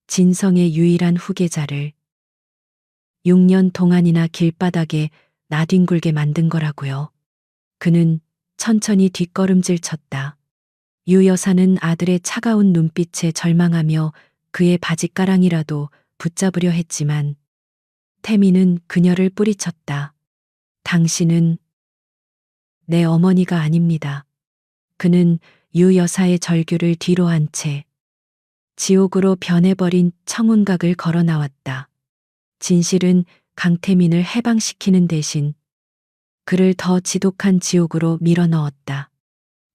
진성의 유일한 후계자를 6년 동안이나 길바닥에 나뒹굴게 만든 거라고요. 그는 천천히 뒷걸음질 쳤다. 유 여사는 아들의 차가운 눈빛에 절망하며 그의 바짓가랑이라도 붙잡으려 했지만 태미는 그녀를 뿌리쳤다. 당신은 내 어머니가 아닙니다. 그는 유 여사의 절규를 뒤로 한 채 지옥으로 변해버린 청운각을 걸어 나왔다. 진실은 강태민을 해방시키는 대신 그를 더 지독한 지옥으로 밀어넣었다.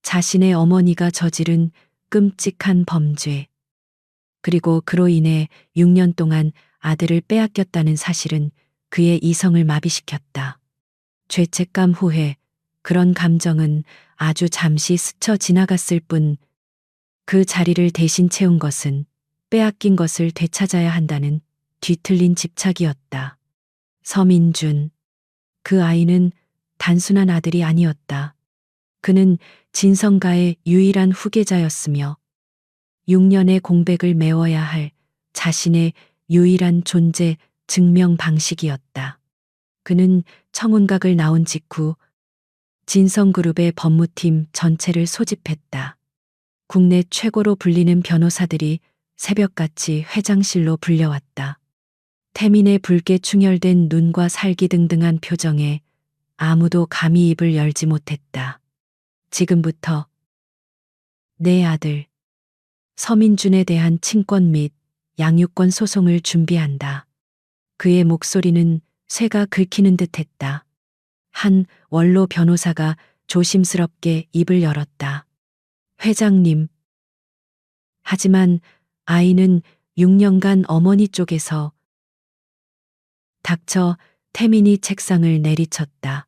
자신의 어머니가 저지른 끔찍한 범죄. 그리고 그로 인해 6년 동안 아들을 빼앗겼다는 사실은 그의 이성을 마비시켰다. 죄책감, 후회, 그런 감정은 아주 잠시 스쳐 지나갔을 뿐 그 자리를 대신 채운 것은 빼앗긴 것을 되찾아야 한다는 뒤틀린 집착이었다. 서민준. 그 아이는 단순한 아들이 아니었다. 그는 진성가의 유일한 후계자였으며 6년의 공백을 메워야 할 자신의 유일한 존재 증명 방식이었다. 그는 청운각을 나온 직후 진성그룹의 법무팀 전체를 소집했다. 국내 최고로 불리는 변호사들이 새벽같이 회장실로 불려왔다. 태민의 붉게 충혈된 눈과 살기등등한 표정에 아무도 감히 입을 열지 못했다. 지금부터 내 아들 서민준에 대한 친권 및 양육권 소송을 준비한다. 그의 목소리는 쇠가 긁히는 듯했다. 한 원로 변호사가 조심스럽게 입을 열었다. 회장님. 하지만 아이는 6년간 어머니 쪽에서 닥쳐 태민이 책상을 내리쳤다.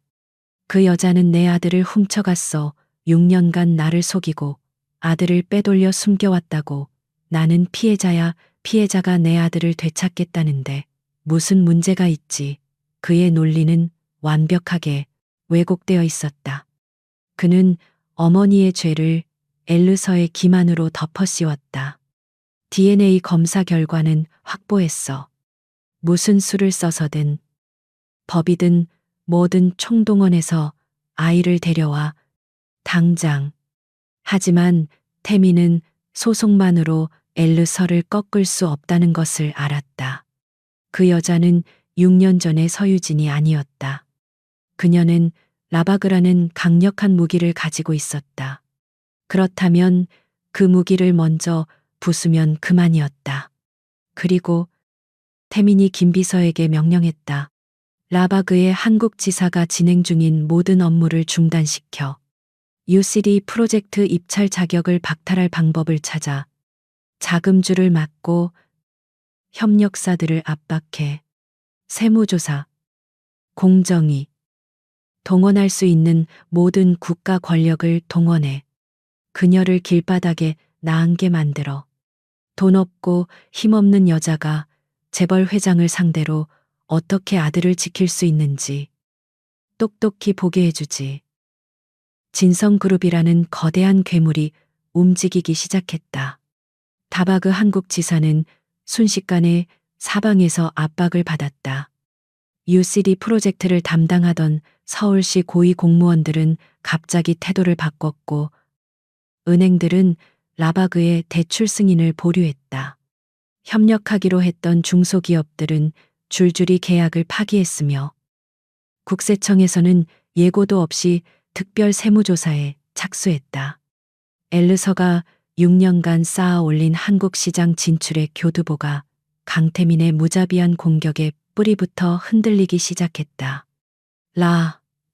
그 여자는 내 아들을 훔쳐갔어. 6년간 나를 속이고 아들을 빼돌려 숨겨왔다고. 나는 피해자야. 피해자가 내 아들을 되찾겠다는데 무슨 문제가 있지. 그의 논리는 완벽하게 왜곡되어 있었다. 그는 어머니의 죄를 엘르서의 기만으로 덮어씌웠다. DNA 검사 결과는 확보했어. 무슨 수를 써서든 법이든 뭐든 총동원해서 아이를 데려와 당장. 하지만 태민은 소송만으로 엘르서를 꺾을 수 없다는 것을 알았다. 그 여자는 6년 전의 서유진이 아니었다. 그녀는 라바그라는 강력한 무기를 가지고 있었다. 그렇다면 그 무기를 먼저 부수면 그만이었다. 그리고 태민이 김비서에게 명령했다. 라바그의 한국 지사가 진행 중인 모든 업무를 중단시켜 UCD 프로젝트 입찰 자격을 박탈할 방법을 찾아 자금주를 막고 협력사들을 압박해 세무조사, 공정위, 동원할 수 있는 모든 국가 권력을 동원해 그녀를 길바닥에 나앉게 만들어 돈 없고 힘없는 여자가 재벌 회장을 상대로 어떻게 아들을 지킬 수 있는지 똑똑히 보게 해주지. 진성그룹이라는 거대한 괴물이 움직이기 시작했다. 다바그 한국 지사는 순식간에 사방에서 압박을 받았다. UCD 프로젝트를 담당하던 서울시 고위 공무원들은 갑자기 태도를 바꿨고 은행들은 라바그의 대출 승인을 보류했다. 협력하기로 했던 중소기업들은 줄줄이 계약을 파기했으며 국세청에서는 예고도 없이 특별 세무조사에 착수했다. 엘르서가 6년간 쌓아 올린 한국 시장 진출의 교두보가 강태민의 무자비한 공격에 뿌리부터 흔들리기 시작했다.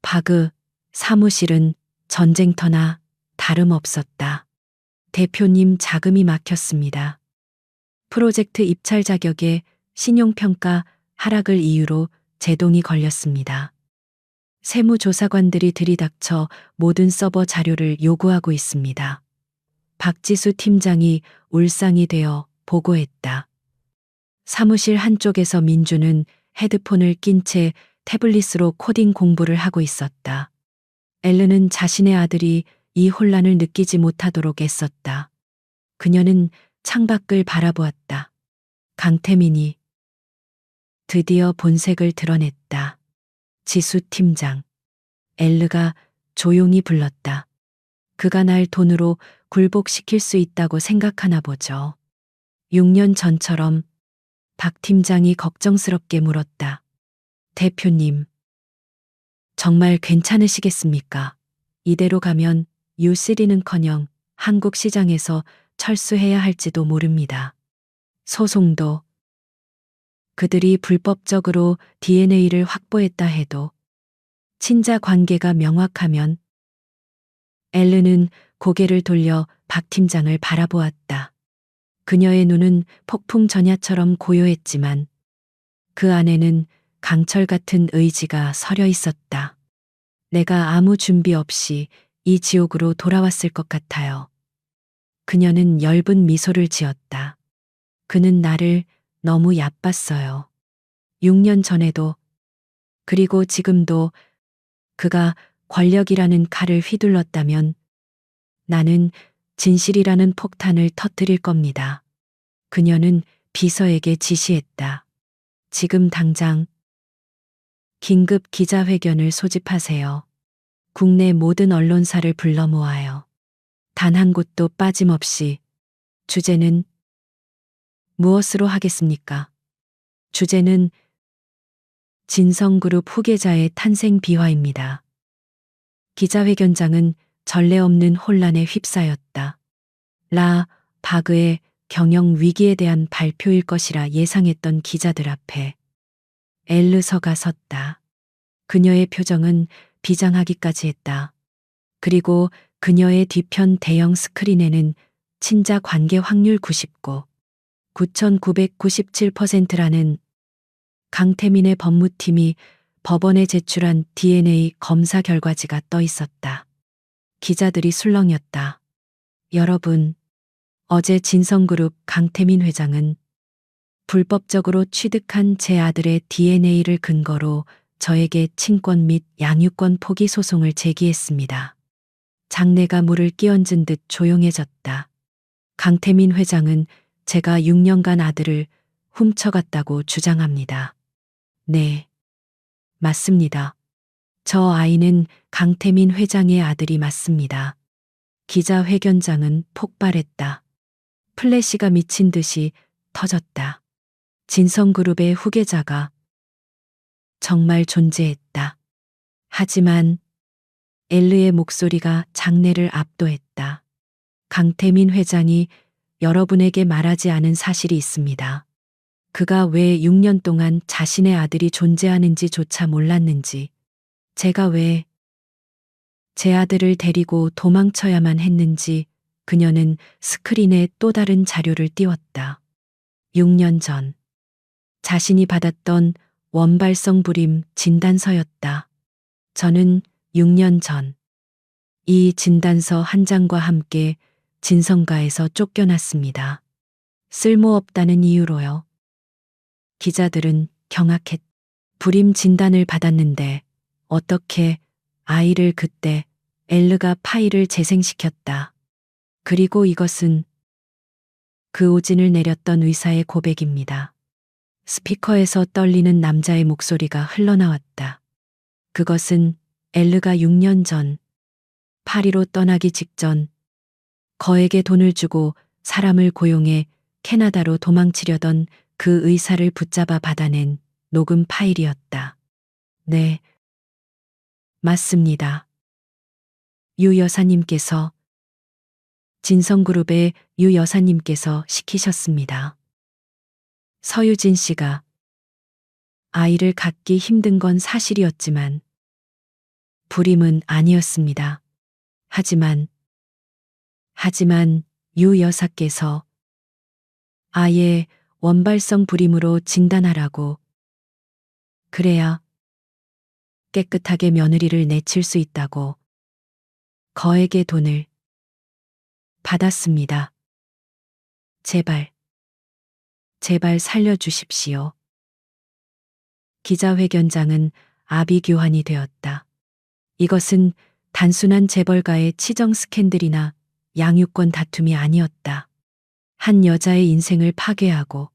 바그 사무실은 전쟁터나 다름없었다. 대표님 자금이 막혔습니다. 프로젝트 입찰 자격에 신용평가 하락을 이유로 제동이 걸렸습니다. 세무조사관들이 들이닥쳐 모든 서버 자료를 요구하고 있습니다. 박지수 팀장이 울상이 되어 보고했다. 사무실 한쪽에서 민주는 헤드폰을 낀 채 태블릿으로 코딩 공부를 하고 있었다. 엘르는 자신의 아들이 이 혼란을 느끼지 못하도록 애썼다. 그녀는 창밖을 바라보았다. 강태민이 드디어 본색을 드러냈다. 지수 팀장. 엘르가 조용히 불렀다. 그가 날 돈으로 굴복시킬 수 있다고 생각하나 보죠. 6년 전처럼 박 팀장이 걱정스럽게 물었다. 대표님, 정말 괜찮으시겠습니까? 이대로 가면 UCD는커녕 한국 시장에서 철수해야 할지도 모릅니다. 소송도 그들이 불법적으로 DNA를 확보했다 해도 친자 관계가 명확하면 엘르는 고개를 돌려 박 팀장을 바라보았다. 그녀의 눈은 폭풍 전야처럼 고요했지만 그 안에는 강철 같은 의지가 서려 있었다. 내가 아무 준비 없이 이 지옥으로 돌아왔을 것 같아요. 그녀는 엷은 미소를 지었다. 그는 나를 너무 얕봤어요. 6년 전에도, 그리고 지금도 그가 권력이라는 칼을 휘둘렀다면 나는 진실이라는 폭탄을 터뜨릴 겁니다. 그녀는 비서에게 지시했다. 지금 당장 긴급 기자회견을 소집하세요. 국내 모든 언론사를 불러 모아요. 단 한 곳도 빠짐없이. 주제는 무엇으로 하겠습니까? 주제는 진성그룹 후계자의 탄생 비화입니다. 기자회견장은 전례 없는 혼란에 휩싸였다. 바그의 경영 위기에 대한 발표일 것이라 예상했던 기자들 앞에 엘르서가 섰다. 그녀의 표정은 비장하기까지 했다. 그리고 그녀의 뒤편 대형 스크린에는 친자 관계 확률 99, 9,997%라는 강태민의 법무팀이 법원에 제출한 DNA 검사 결과지가 떠 있었다. 기자들이 술렁였다. 여러분, 어제 진성그룹 강태민 회장은 불법적으로 취득한 제 아들의 DNA를 근거로 저에게 친권 및 양육권 포기 소송을 제기했습니다. 장내가 물을 끼얹은 듯 조용해졌다. 강태민 회장은 제가 6년간 아들을 훔쳐갔다고 주장합니다. 네, 맞습니다. 저 아이는 강태민 회장의 아들이 맞습니다. 기자회견장은 폭발했다. 플래시가 미친 듯이 터졌다. 진성그룹의 후계자가 정말 존재했다. 하지만 엘르의 목소리가 장내를 압도했다. 강태민 회장이 여러분에게 말하지 않은 사실이 있습니다. 그가 왜 6년 동안 자신의 아들이 존재하는지조차 몰랐는지, 제가 왜 제 아들을 데리고 도망쳐야만 했는지. 그녀는 스크린에 또 다른 자료를 띄웠다. 6년 전 자신이 받았던 원발성 불임 진단서였다. 저는 6년 전 이 진단서 한 장과 함께 진성가에서 쫓겨났습니다. 쓸모없다는 이유로요. 기자들은 경악했. 불임 진단을 받았는데 어떻게 아이를 그때 엘르가 파일을 재생시켰다. 그리고 이것은 그 오진을 내렸던 의사의 고백입니다. 스피커에서 떨리는 남자의 목소리가 흘러나왔다. 그것은 엘르가 6년 전 파리로 떠나기 직전 거액의 돈을 주고 사람을 고용해 캐나다로 도망치려던 그 의사를 붙잡아 받아낸 녹음 파일이었다. 네, 맞습니다. 유 여사님께서, 진성그룹의 유 여사님께서 시키셨습니다. 서유진 씨가 아이를 갖기 힘든 건 사실이었지만 불임은 아니었습니다. 하지만 유 여사께서 아예 원발성 불임으로 진단하라고. 그래야 깨끗하게 며느리를 내칠 수 있다고 거액의 돈을 받았습니다. 제발 살려주십시오. 기자회견장은 아비규환이 되었다. 이것은 단순한 재벌가의 치정 스캔들이나 양육권 다툼이 아니었다. 한 여자의 인생을 파괴하고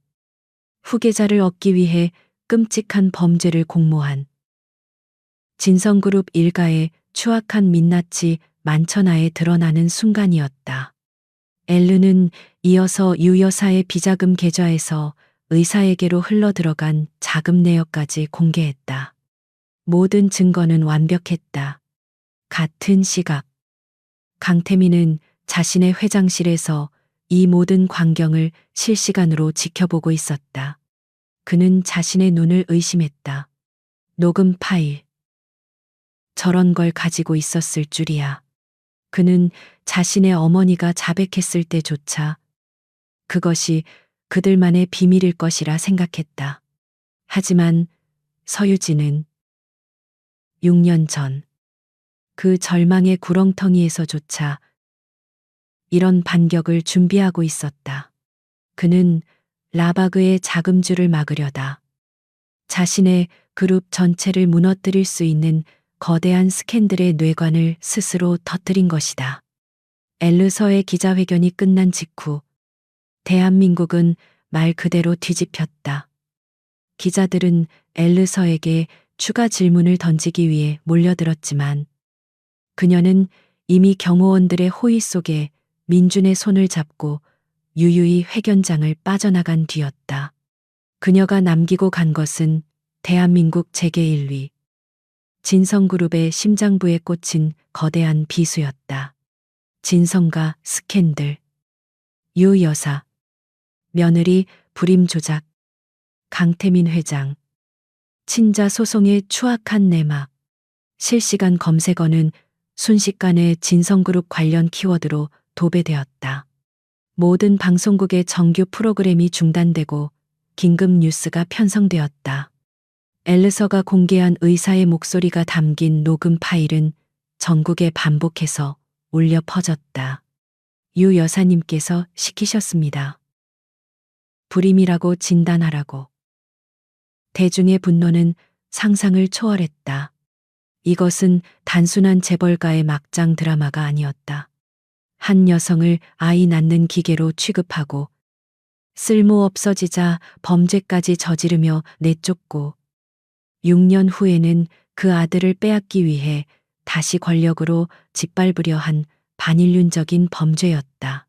후계자를 얻기 위해 끔찍한 범죄를 공모한 진성그룹 일가의 추악한 민낯이 만천하에 드러나는 순간이었다. 엘르는 이어서 유 여사의 비자금 계좌에서 의사에게로 흘러들어간 자금 내역까지 공개했다. 모든 증거는 완벽했다. 같은 시각, 강태민은 자신의 회장실에서 이 모든 광경을 실시간으로 지켜보고 있었다. 그는 자신의 눈을 의심했다. 녹음 파일. 저런 걸 가지고 있었을 줄이야. 그는 자신의 어머니가 자백했을 때조차 그것이 그들만의 비밀일 것이라 생각했다. 하지만 서유진은 6년 전 그 절망의 구렁텅이에서조차 이런 반격을 준비하고 있었다. 그는 라바그의 자금줄을 막으려다 자신의 그룹 전체를 무너뜨릴 수 있는 거대한 스캔들의 뇌관을 스스로 터뜨린 것이다. 엘르서의 기자회견이 끝난 직후 대한민국은 말 그대로 뒤집혔다. 기자들은 엘르서에게 추가 질문을 던지기 위해 몰려들었지만 그녀는 이미 경호원들의 호의 속에 민준의 손을 잡고 유유히 회견장을 빠져나간 뒤였다. 그녀가 남기고 간 것은 대한민국 재계 1위, 진성그룹의 심장부에 꽂힌 거대한 비수였다. 진성과 스캔들, 유 여사, 며느리 불임 조작, 강태민 회장, 친자 소송의 추악한 내막, 실시간 검색어는 순식간에 진성그룹 관련 키워드로 도배되었다. 모든 방송국의 정규 프로그램이 중단되고 긴급 뉴스가 편성되었다. 엘르서가 공개한 의사의 목소리가 담긴 녹음 파일은 전국에 반복해서 울려 퍼졌다. 유 여사님께서 시키셨습니다. 불임이라고 진단하라고. 대중의 분노는 상상을 초월했다. 이것은 단순한 재벌가의 막장 드라마가 아니었다. 한 여성을 아이 낳는 기계로 취급하고 쓸모 없어지자 범죄까지 저지르며 내쫓고 6년 후에는 그 아들을 빼앗기 위해 다시 권력으로 짓밟으려 한 반인륜적인 범죄였다.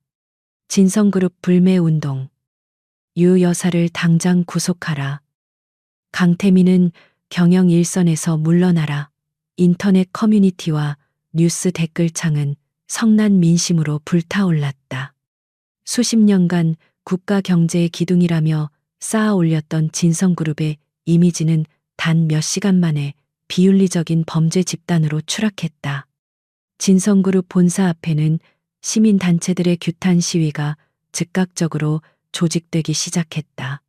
진성그룹 불매운동. 유 여사를 당장 구속하라. 강태민은 경영 일선에서 물러나라. 인터넷 커뮤니티와 뉴스 댓글창은 성난 민심으로 불타올랐다. 수십 년간 국가 경제의 기둥이라며 쌓아 올렸던 진성그룹의 이미지는 단 몇 시간 만에 비윤리적인 범죄 집단으로 추락했다. 진성그룹 본사 앞에는 시민단체들의 규탄 시위가 즉각적으로 조직되기 시작했다.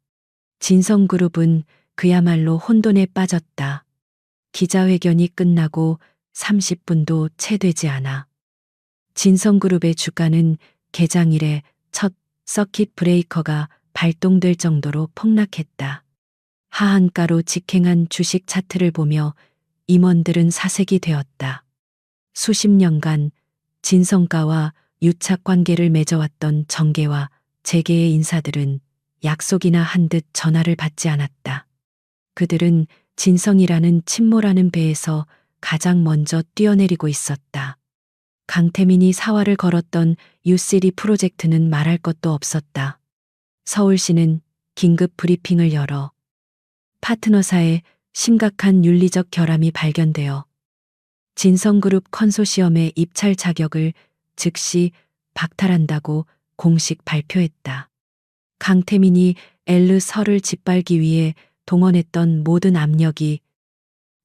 진성그룹은 그야말로 혼돈에 빠졌다. 기자회견이 끝나고 30분도 채 되지 않아 진성그룹의 주가는 개장 이래 첫 서킷 브레이커가 발동될 정도로 폭락했다. 하한가로 직행한 주식 차트를 보며 임원들은 사색이 되었다. 수십 년간 진성가와 유착 관계를 맺어왔던 정계와 재계의 인사들은 약속이나 한 듯 전화를 받지 않았다. 그들은 진성이라는 침몰하는 배에서 가장 먼저 뛰어내리고 있었다. 강태민이 사활을 걸었던 U3 프로젝트는 말할 것도 없었다. 서울시는 긴급 브리핑을 열어 파트너사의 심각한 윤리적 결함이 발견되어 진성그룹 컨소시엄의 입찰 자격을 즉시 박탈한다고 공식 발표했다. 강태민이 엘르서를 짓밟기 위해 동원했던 모든 압력이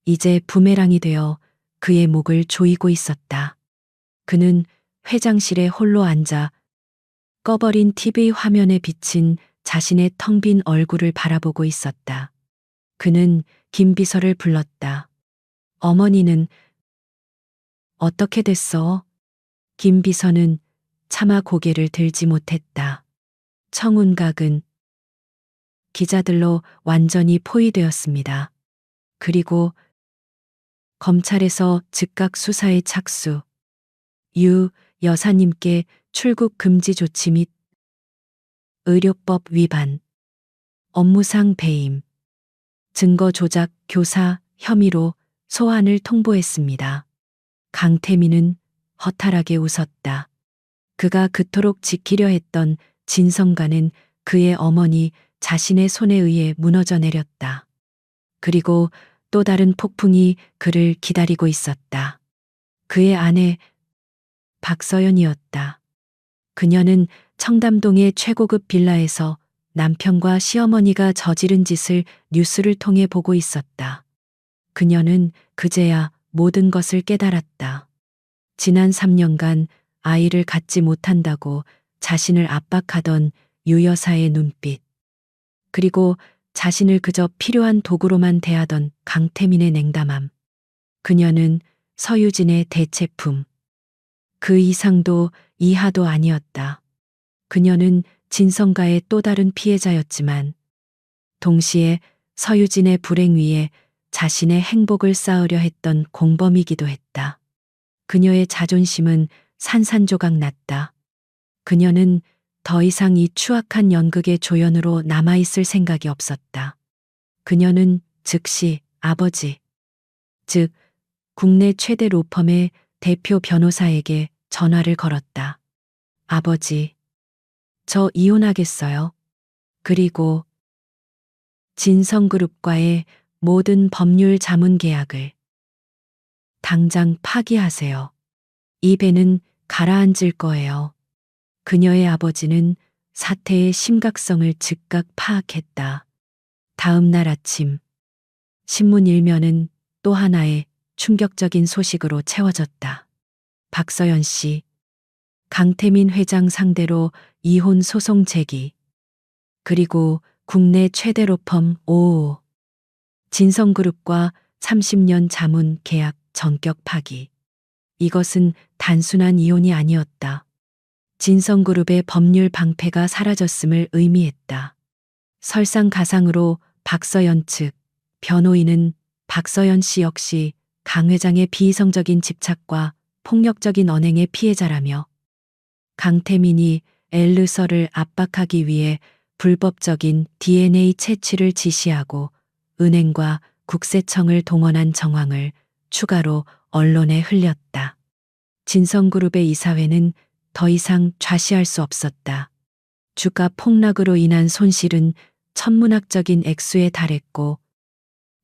이제 부메랑이 되어 그의 목을 조이고 있었다. 그는 회장실에 홀로 앉아 꺼버린 TV 화면에 비친 자신의 텅 빈 얼굴을 바라보고 있었다. 그는 김 비서를 불렀다. 어머니는 어떻게 됐어? 김 비서는 차마 고개를 들지 못했다. 청운각은 기자들로 완전히 포위되었습니다. 그리고 검찰에서 즉각 수사에 착수. 유 여사님께 출국 금지 조치 및 의료법 위반, 업무상 배임, 증거 조작 교사 혐의로 소환을 통보했습니다. 강태민은 허탈하게 웃었다. 그가 그토록 지키려 했던 진성가는 그의 어머니 자신의 손에 의해 무너져 내렸다. 그리고 또 다른 폭풍이 그를 기다리고 있었다. 그의 아내 박서연이었다. 그녀는 청담동의 최고급 빌라에서 남편과 시어머니가 저지른 짓을 뉴스를 통해 보고 있었다. 그녀는 그제야 모든 것을 깨달았다. 지난 3년간 아이를 갖지 못한다고 자신을 압박하던 유 여사의 눈빛, 그리고 자신을 그저 필요한 도구로만 대하던 강태민의 냉담함. 그녀는 서유진의 대체품. 그 이상도 이하도 아니었다. 그녀는 진성가의 또 다른 피해자였지만 동시에 서유진의 불행 위에 자신의 행복을 쌓으려 했던 공범이기도 했다. 그녀의 자존심은 산산조각 났다. 그녀는 더 이상 이 추악한 연극의 조연으로 남아있을 생각이 없었다. 그녀는 즉시 아버지, 즉 국내 최대 로펌의 대표 변호사에게 전화를 걸었다. 아버지, 저 이혼하겠어요. 그리고 진성그룹과의 모든 법률 자문 계약을 당장 파기하세요. 이 배는 가라앉을 거예요. 그녀의 아버지는 사태의 심각성을 즉각 파악했다. 다음 날 아침, 신문 일면은 또 하나의 충격적인 소식으로 채워졌다. 박서연 씨, 강태민 회장 상대로 이혼 소송 제기. 그리고 국내 최대 로펌 오 진성그룹과 30년 자문 계약 전격 파기. 이것은 단순한 이혼이 아니었다. 진성그룹의 법률 방패가 사라졌음을 의미했다. 설상가상으로 박서연 측 변호인은 박서연 씨 역시 강 회장의 비이성적인 집착과 폭력적인 언행의 피해자라며 강태민이 엘르서를 압박하기 위해 불법적인 DNA 채취를 지시하고 은행과 국세청을 동원한 정황을 추가로 언론에 흘렸다. 진성그룹의 이사회는 더 이상 좌시할 수 없었다. 주가 폭락으로 인한 손실은 천문학적인 액수에 달했고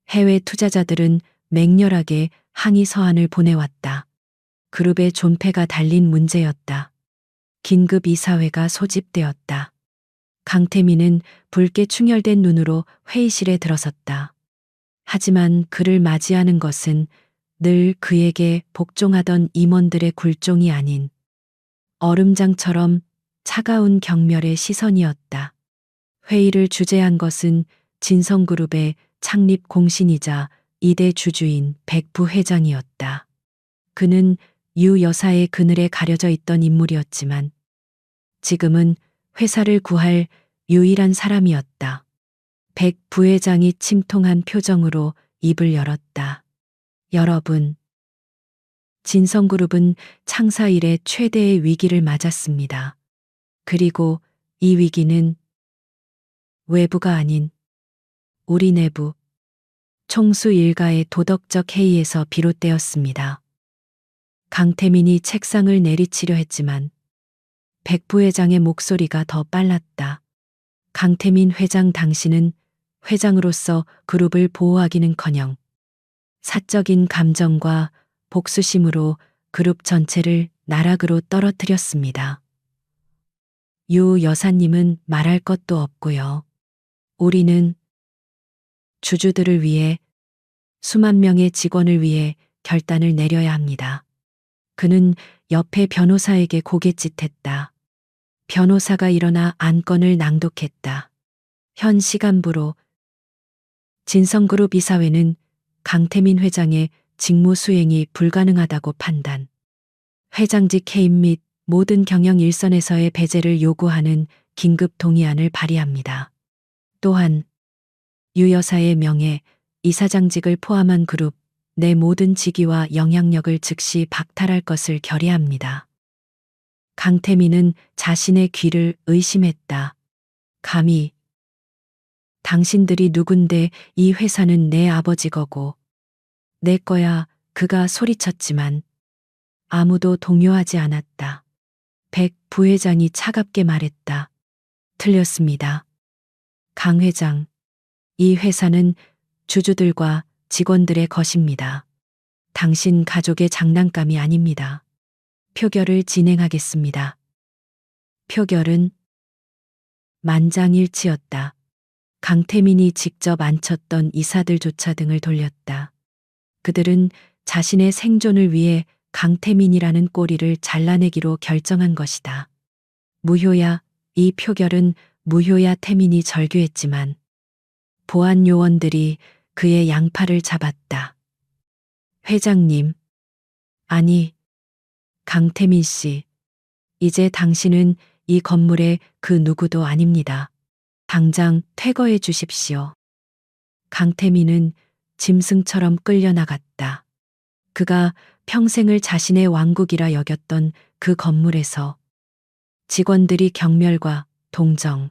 해외 투자자들은 맹렬하게 항의 서한을 보내왔다. 그룹의 존폐가 달린 문제였다. 긴급 이사회가 소집되었다. 강태민은 붉게 충혈된 눈으로 회의실에 들어섰다. 하지만 그를 맞이하는 것은 늘 그에게 복종하던 임원들의 굴종이 아닌 얼음장처럼 차가운 경멸의 시선이었다. 회의를 주재한 것은 진성그룹의 창립 공신이자 이대 주주인 백부 회장이었다. 그는 유 여사의 그늘에 가려져 있던 인물이었지만 지금은 회사를 구할 유일한 사람이었다. 백 부회장이 침통한 표정으로 입을 열었다. 여러분, 진성그룹은 창사 이래 최대의 위기를 맞았습니다. 그리고 이 위기는 외부가 아닌 우리 내부 총수 일가의 도덕적 해이에서 비롯되었습니다. 강태민이 책상을 내리치려 했지만 백 부회장의 목소리가 더 빨랐다. 강태민 회장, 당신은 회장으로서 그룹을 보호하기는커녕 사적인 감정과 복수심으로 그룹 전체를 나락으로 떨어뜨렸습니다. 유 여사님은 말할 것도 없고요. 우리는 주주들을 위해, 수만 명의 직원을 위해 결단을 내려야 합니다. 그는 옆에 변호사에게 고갯짓했다. 변호사가 일어나 안건을 낭독했다. 현 시간부로 진성그룹 이사회는 강태민 회장의 직무 수행이 불가능하다고 판단. 회장직 해임 및 모든 경영 일선에서의 배제를 요구하는 긴급 동의안을 발의합니다. 또한 유 여사의 명예, 이사장직을 포함한 그룹 내 모든 직위와 영향력을 즉시 박탈할 것을 결의합니다. 강태민은 자신의 귀를 의심했다. 감히 당신들이 누군데 이 회사는 내 아버지 거고 내 거야, 그가 소리쳤지만 아무도 동요하지 않았다. 백 부회장이 차갑게 말했다. 틀렸습니다. 강 회장, 이 회사는 주주들과 직원들의 것입니다. 당신 가족의 장난감이 아닙니다. 표결을 진행하겠습니다. 표결은 만장일치였다. 강태민이 직접 앉혔던 이사들조차 등을 돌렸다. 그들은 자신의 생존을 위해 강태민이라는 꼬리를 잘라내기로 결정한 것이다. 무효야, 이 표결은 무효야. 태민이 절규했지만 보안 요원들이 그의 양팔을 잡았다. 회장님, 아니, 강태민 씨, 이제 당신은 이 건물의 그 누구도 아닙니다. 당장 퇴거해 주십시오. 강태민은 짐승처럼 끌려나갔다. 그가 평생을 자신의 왕국이라 여겼던 그 건물에서 직원들이 경멸과 동정,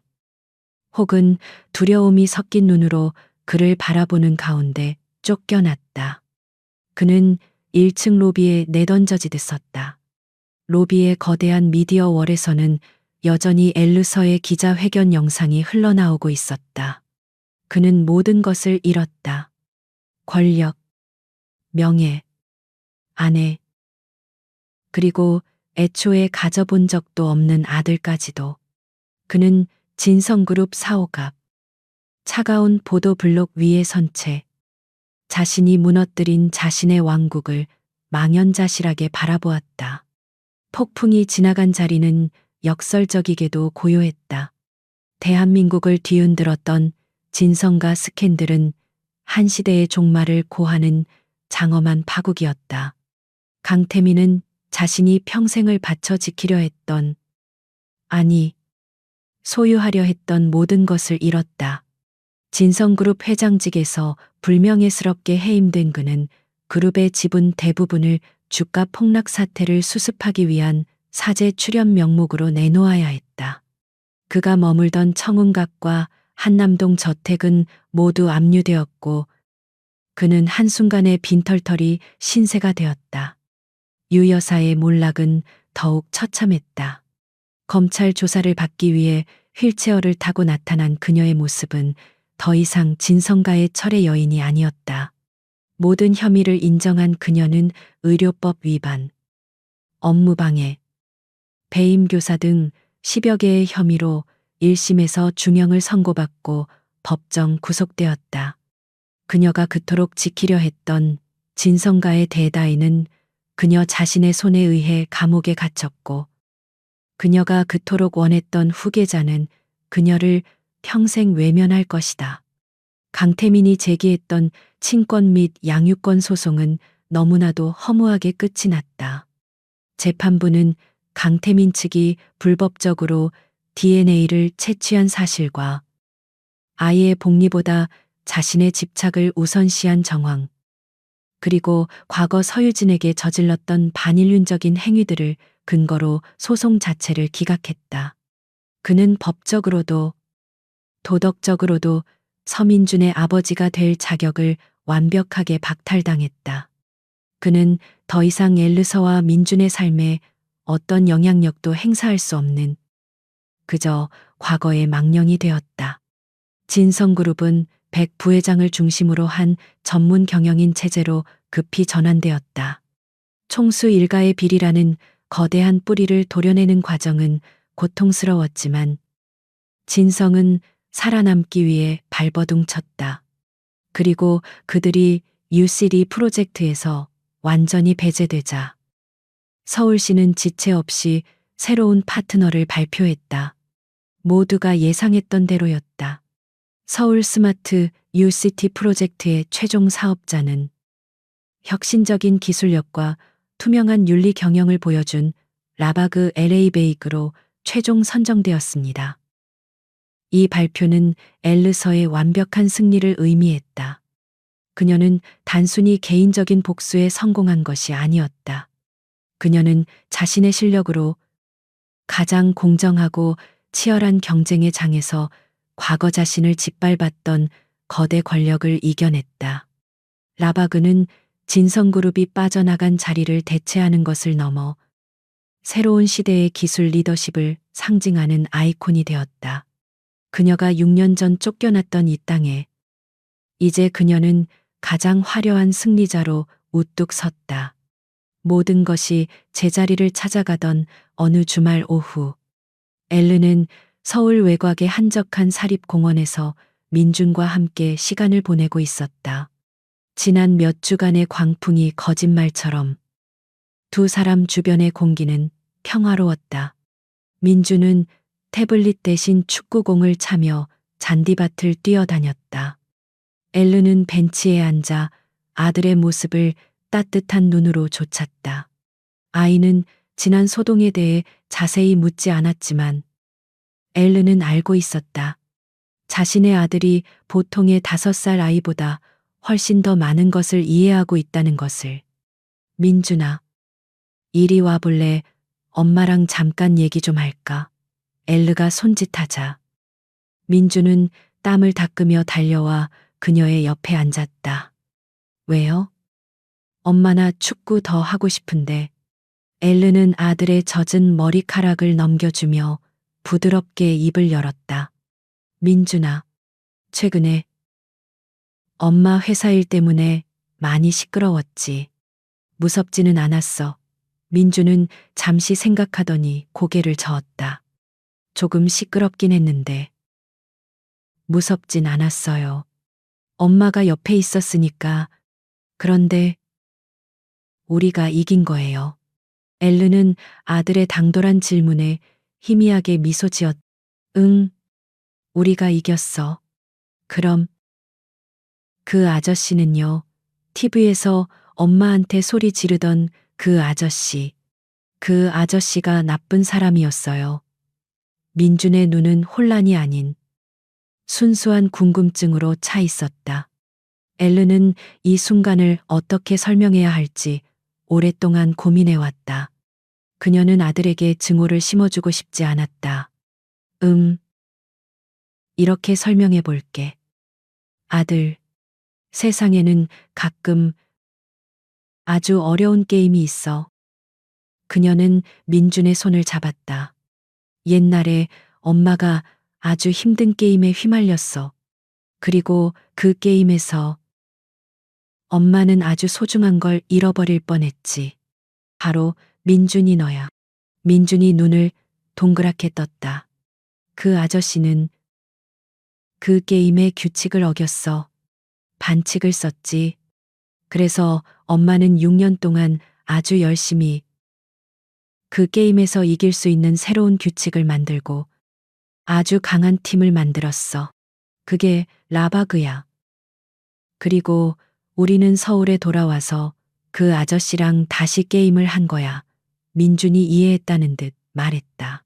혹은 두려움이 섞인 눈으로 그를 바라보는 가운데 쫓겨났다. 그는 1층 로비에 내던져지듯 섰다. 로비의 거대한 미디어 월에서는 여전히 엘르서의 기자회견 영상이 흘러나오고 있었다. 그는 모든 것을 잃었다. 권력, 명예, 아내, 그리고 애초에 가져본 적도 없는 아들까지도. 그는 진성그룹 사옥 앞 차가운 보도 블록 위에 선 채 자신이 무너뜨린 자신의 왕국을 망연자실하게 바라보았다. 폭풍이 지나간 자리는 역설적이게도 고요했다. 대한민국을 뒤흔들었던 진성과 스캔들은 한 시대의 종말을 고하는 장엄한 파국이었다. 강태민은 자신이 평생을 바쳐 지키려 했던, 아니, 소유하려 했던 모든 것을 잃었다. 진성그룹 회장직에서 불명예스럽게 해임된 그는 그룹의 지분 대부분을 주가 폭락 사태를 수습하기 위한 사재 출연 명목으로 내놓아야 했다. 그가 머물던 청운각과 한남동 저택은 모두 압류되었고 그는 한순간에 빈털털이 신세가 되었다. 유 여사의 몰락은 더욱 처참했다. 검찰 조사를 받기 위해 휠체어를 타고 나타난 그녀의 모습은 더 이상 진성가의 철의 여인이 아니었다. 모든 혐의를 인정한 그녀는 의료법 위반, 업무방해, 배임교사 등 10여 개의 혐의로 1심에서 중형을 선고받고 법정 구속되었다. 그녀가 그토록 지키려 했던 진성가의 대다이는 그녀 자신의 손에 의해 감옥에 갇혔고 그녀가 그토록 원했던 후계자는 그녀를 평생 외면할 것이다. 강태민이 제기했던 친권 및 양육권 소송은 너무나도 허무하게 끝이 났다. 재판부는 강태민 측이 불법적으로 DNA를 채취한 사실과 아이의 복리보다 자신의 집착을 우선시한 정황, 그리고 과거 서유진에게 저질렀던 반인륜적인 행위들을 근거로 소송 자체를 기각했다. 그는 법적으로도 도덕적으로도 서민준의 아버지가 될 자격을 완벽하게 박탈당했다. 그는 더 이상 엘르서와 민준의 삶에 어떤 영향력도 행사할 수 없는 그저 과거의 망령이 되었다. 진성그룹은 백 부회장을 중심으로 한 전문 경영인 체제로 급히 전환되었다. 총수 일가의 비리라는 거대한 뿌리를 도려내는 과정은 고통스러웠지만 진성은 살아남기 위해 발버둥 쳤다. 그리고 그들이 UCD 프로젝트에서 완전히 배제되자 서울시는 지체 없이 새로운 파트너를 발표했다. 모두가 예상했던 대로였다. 서울 스마트 UCT 프로젝트의 최종 사업자는 혁신적인 기술력과 투명한 윤리 경영을 보여준 라바그 LA 베이크로 최종 선정되었습니다. 이 발표는 엘르서의 완벽한 승리를 의미했다. 그녀는 단순히 개인적인 복수에 성공한 것이 아니었다. 그녀는 자신의 실력으로 가장 공정하고 치열한 경쟁의 장에서 과거 자신을 짓밟았던 거대 권력을 이겨냈다. 라바그는 진성그룹이 빠져나간 자리를 대체하는 것을 넘어 새로운 시대의 기술 리더십을 상징하는 아이콘이 되었다. 그녀가 6년 전 쫓겨났던 이 땅에 이제 그녀는 가장 화려한 승리자로 우뚝 섰다. 모든 것이 제자리를 찾아가던 어느 주말 오후, 엘르는 서울 외곽의 한적한 사립공원에서 민준과 함께 시간을 보내고 있었다. 지난 몇 주간의 광풍이 거짓말처럼 두 사람 주변의 공기는 평화로웠다. 민준은 태블릿 대신 축구공을 차며 잔디밭을 뛰어다녔다. 엘르는 벤치에 앉아 아들의 모습을 따뜻한 눈으로 좇았다. 아이는 지난 소동에 대해 자세히 묻지 않았지만 엘르는 알고 있었다. 자신의 아들이 보통의 5살 아이보다 훨씬 더 많은 것을 이해하고 있다는 것을. 민준아, 이리 와볼래? 엄마랑 잠깐 얘기 좀 할까? 엘르가 손짓하자 민주는 땀을 닦으며 달려와 그녀의 옆에 앉았다. 왜요? 엄마나 축구 더 하고 싶은데. 엘르는 아들의 젖은 머리카락을 넘겨주며 부드럽게 입을 열었다. 민준아, 최근에 엄마 회사 일 때문에 많이 시끄러웠지. 무섭지는 않았어. 민주는 잠시 생각하더니 고개를 저었다. 조금 시끄럽긴 했는데. 무섭진 않았어요. 엄마가 옆에 있었으니까. 그런데 우리가 이긴 거예요. 엘르는 아들의 당돌한 질문에 희미하게 미소 지었. 응, 우리가 이겼어. 그럼 그 아저씨는요? TV에서 엄마한테 소리 지르던 그 아저씨. 그 아저씨가 나쁜 사람이었어요. 민준의 눈은 혼란이 아닌 순수한 궁금증으로 차 있었다. 엘르는 이 순간을 어떻게 설명해야 할지 오랫동안 고민해왔다. 그녀는 아들에게 증오를 심어주고 싶지 않았다. 이렇게 설명해 볼게. 아들, 세상에는 가끔 아주 어려운 게임이 있어. 그녀는 민준의 손을 잡았다. 옛날에 엄마가 아주 힘든 게임에 휘말렸어. 그리고 그 게임에서 엄마는 아주 소중한 걸 잃어버릴 뻔했지. 바로 민준이 너야. 민준이 눈을 동그랗게 떴다. 그 아저씨는 그 게임의 규칙을 어겼어. 반칙을 썼지. 그래서 엄마는 6년 동안 아주 열심히 그 게임에서 이길 수 있는 새로운 규칙을 만들고 아주 강한 팀을 만들었어. 그게 라바그야. 그리고 우리는 서울에 돌아와서 그 아저씨랑 다시 게임을 한 거야. 민준이 이해했다는 듯 말했다.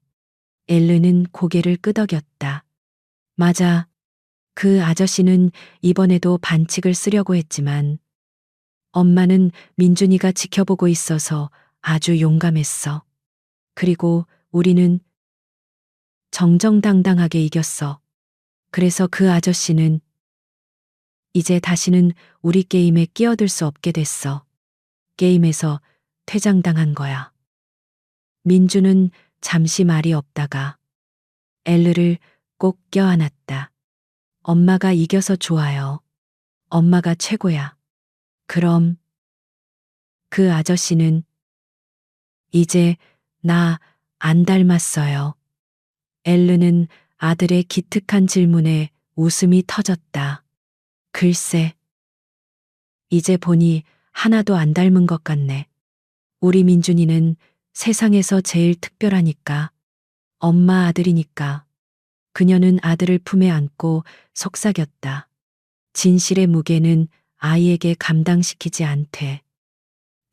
엘르는 고개를 끄덕였다. 맞아. 그 아저씨는 이번에도 반칙을 쓰려고 했지만 엄마는 민준이가 지켜보고 있어서 아주 용감했어. 그리고 우리는 정정당당하게 이겼어. 그래서 그 아저씨는 이제 다시는 우리 게임에 끼어들 수 없게 됐어. 게임에서 퇴장당한 거야. 민주는 잠시 말이 없다가 엘르를 꼭 껴안았다. 엄마가 이겨서 좋아요. 엄마가 최고야. 그럼 그 아저씨는 이제 나 안 닮았어요. 엘르는 아들의 기특한 질문에 웃음이 터졌다. 글쎄, 이제 보니 하나도 안 닮은 것 같네. 우리 민준이는 세상에서 제일 특별하니까. 엄마 아들이니까. 그녀는 아들을 품에 안고 속삭였다. 진실의 무게는 아이에게 감당시키지 않되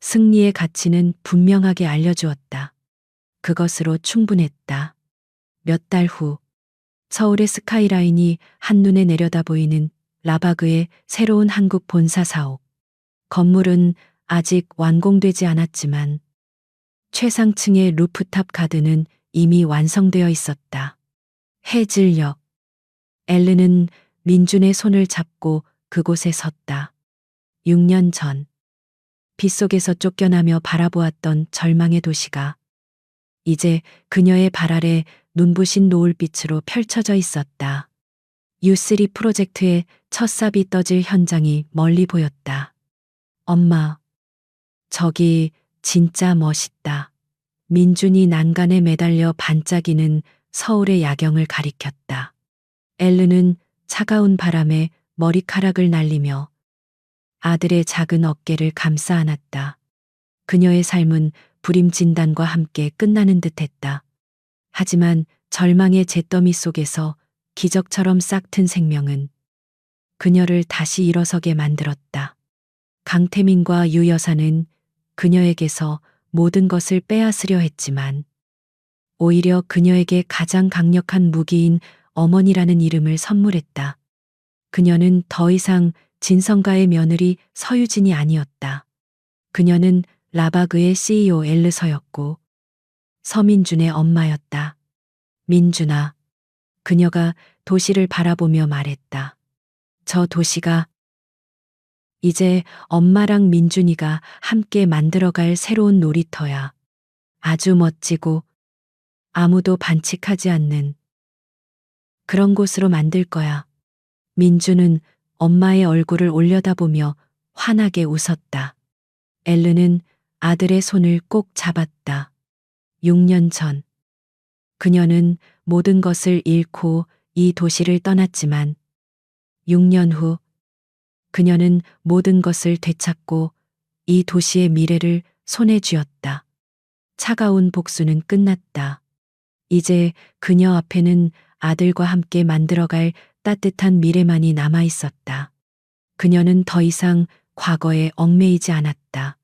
승리의 가치는 분명하게 알려주었다. 그것으로 충분했다. 몇 달 후, 서울의 스카이라인이 한눈에 내려다 보이는 라바그의 새로운 한국 본사 사옥. 건물은 아직 완공되지 않았지만 최상층의 루프탑 가든은 이미 완성되어 있었다. 해질녘, 엘르는 민준의 손을 잡고 그곳에 섰다. 6년 전, 빗속에서 쫓겨나며 바라보았던 절망의 도시가 이제 그녀의 발 아래 눈부신 노을빛으로 펼쳐져 있었다. U3 프로젝트의 첫 삽이 떠질 현장이 멀리 보였다. 엄마, 저기 진짜 멋있다. 민준이 난간에 매달려 반짝이는 서울의 야경을 가리켰다. 엘르는 차가운 바람에 머리카락을 날리며 아들의 작은 어깨를 감싸 안았다. 그녀의 삶은 불임진단과 함께 끝나는 듯했다. 하지만 절망의 잿더미 속에서 기적처럼 싹튼 생명은 그녀를 다시 일어서게 만들었다. 강태민과 유 여사는 그녀에게서 모든 것을 빼앗으려 했지만 오히려 그녀에게 가장 강력한 무기인 어머니라는 이름을 선물했다. 그녀는 더 이상 진성가의 며느리 서유진이 아니었다. 그녀는 라바그의 CEO 엘르서였고 서민준의 엄마였다. 민준아. 그녀가 도시를 바라보며 말했다. 저 도시가 이제 엄마랑 민준이가 함께 만들어갈 새로운 놀이터야. 아주 멋지고 아무도 반칙하지 않는 그런 곳으로 만들 거야. 민준은 엄마의 얼굴을 올려다보며 환하게 웃었다. 엘르는 아들의 손을 꼭 잡았다. 6년 전 그녀는 모든 것을 잃고 이 도시를 떠났지만 6년 후 그녀는 모든 것을 되찾고 이 도시의 미래를 손에 쥐었다. 차가운 복수는 끝났다. 이제 그녀 앞에는 아들과 함께 만들어갈 따뜻한 미래만이 남아 있었다. 그녀는 더 이상 과거에 얽매이지 않았다.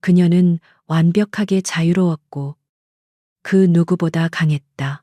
그녀는 완벽하게 자유로웠고 그 누구보다 강했다.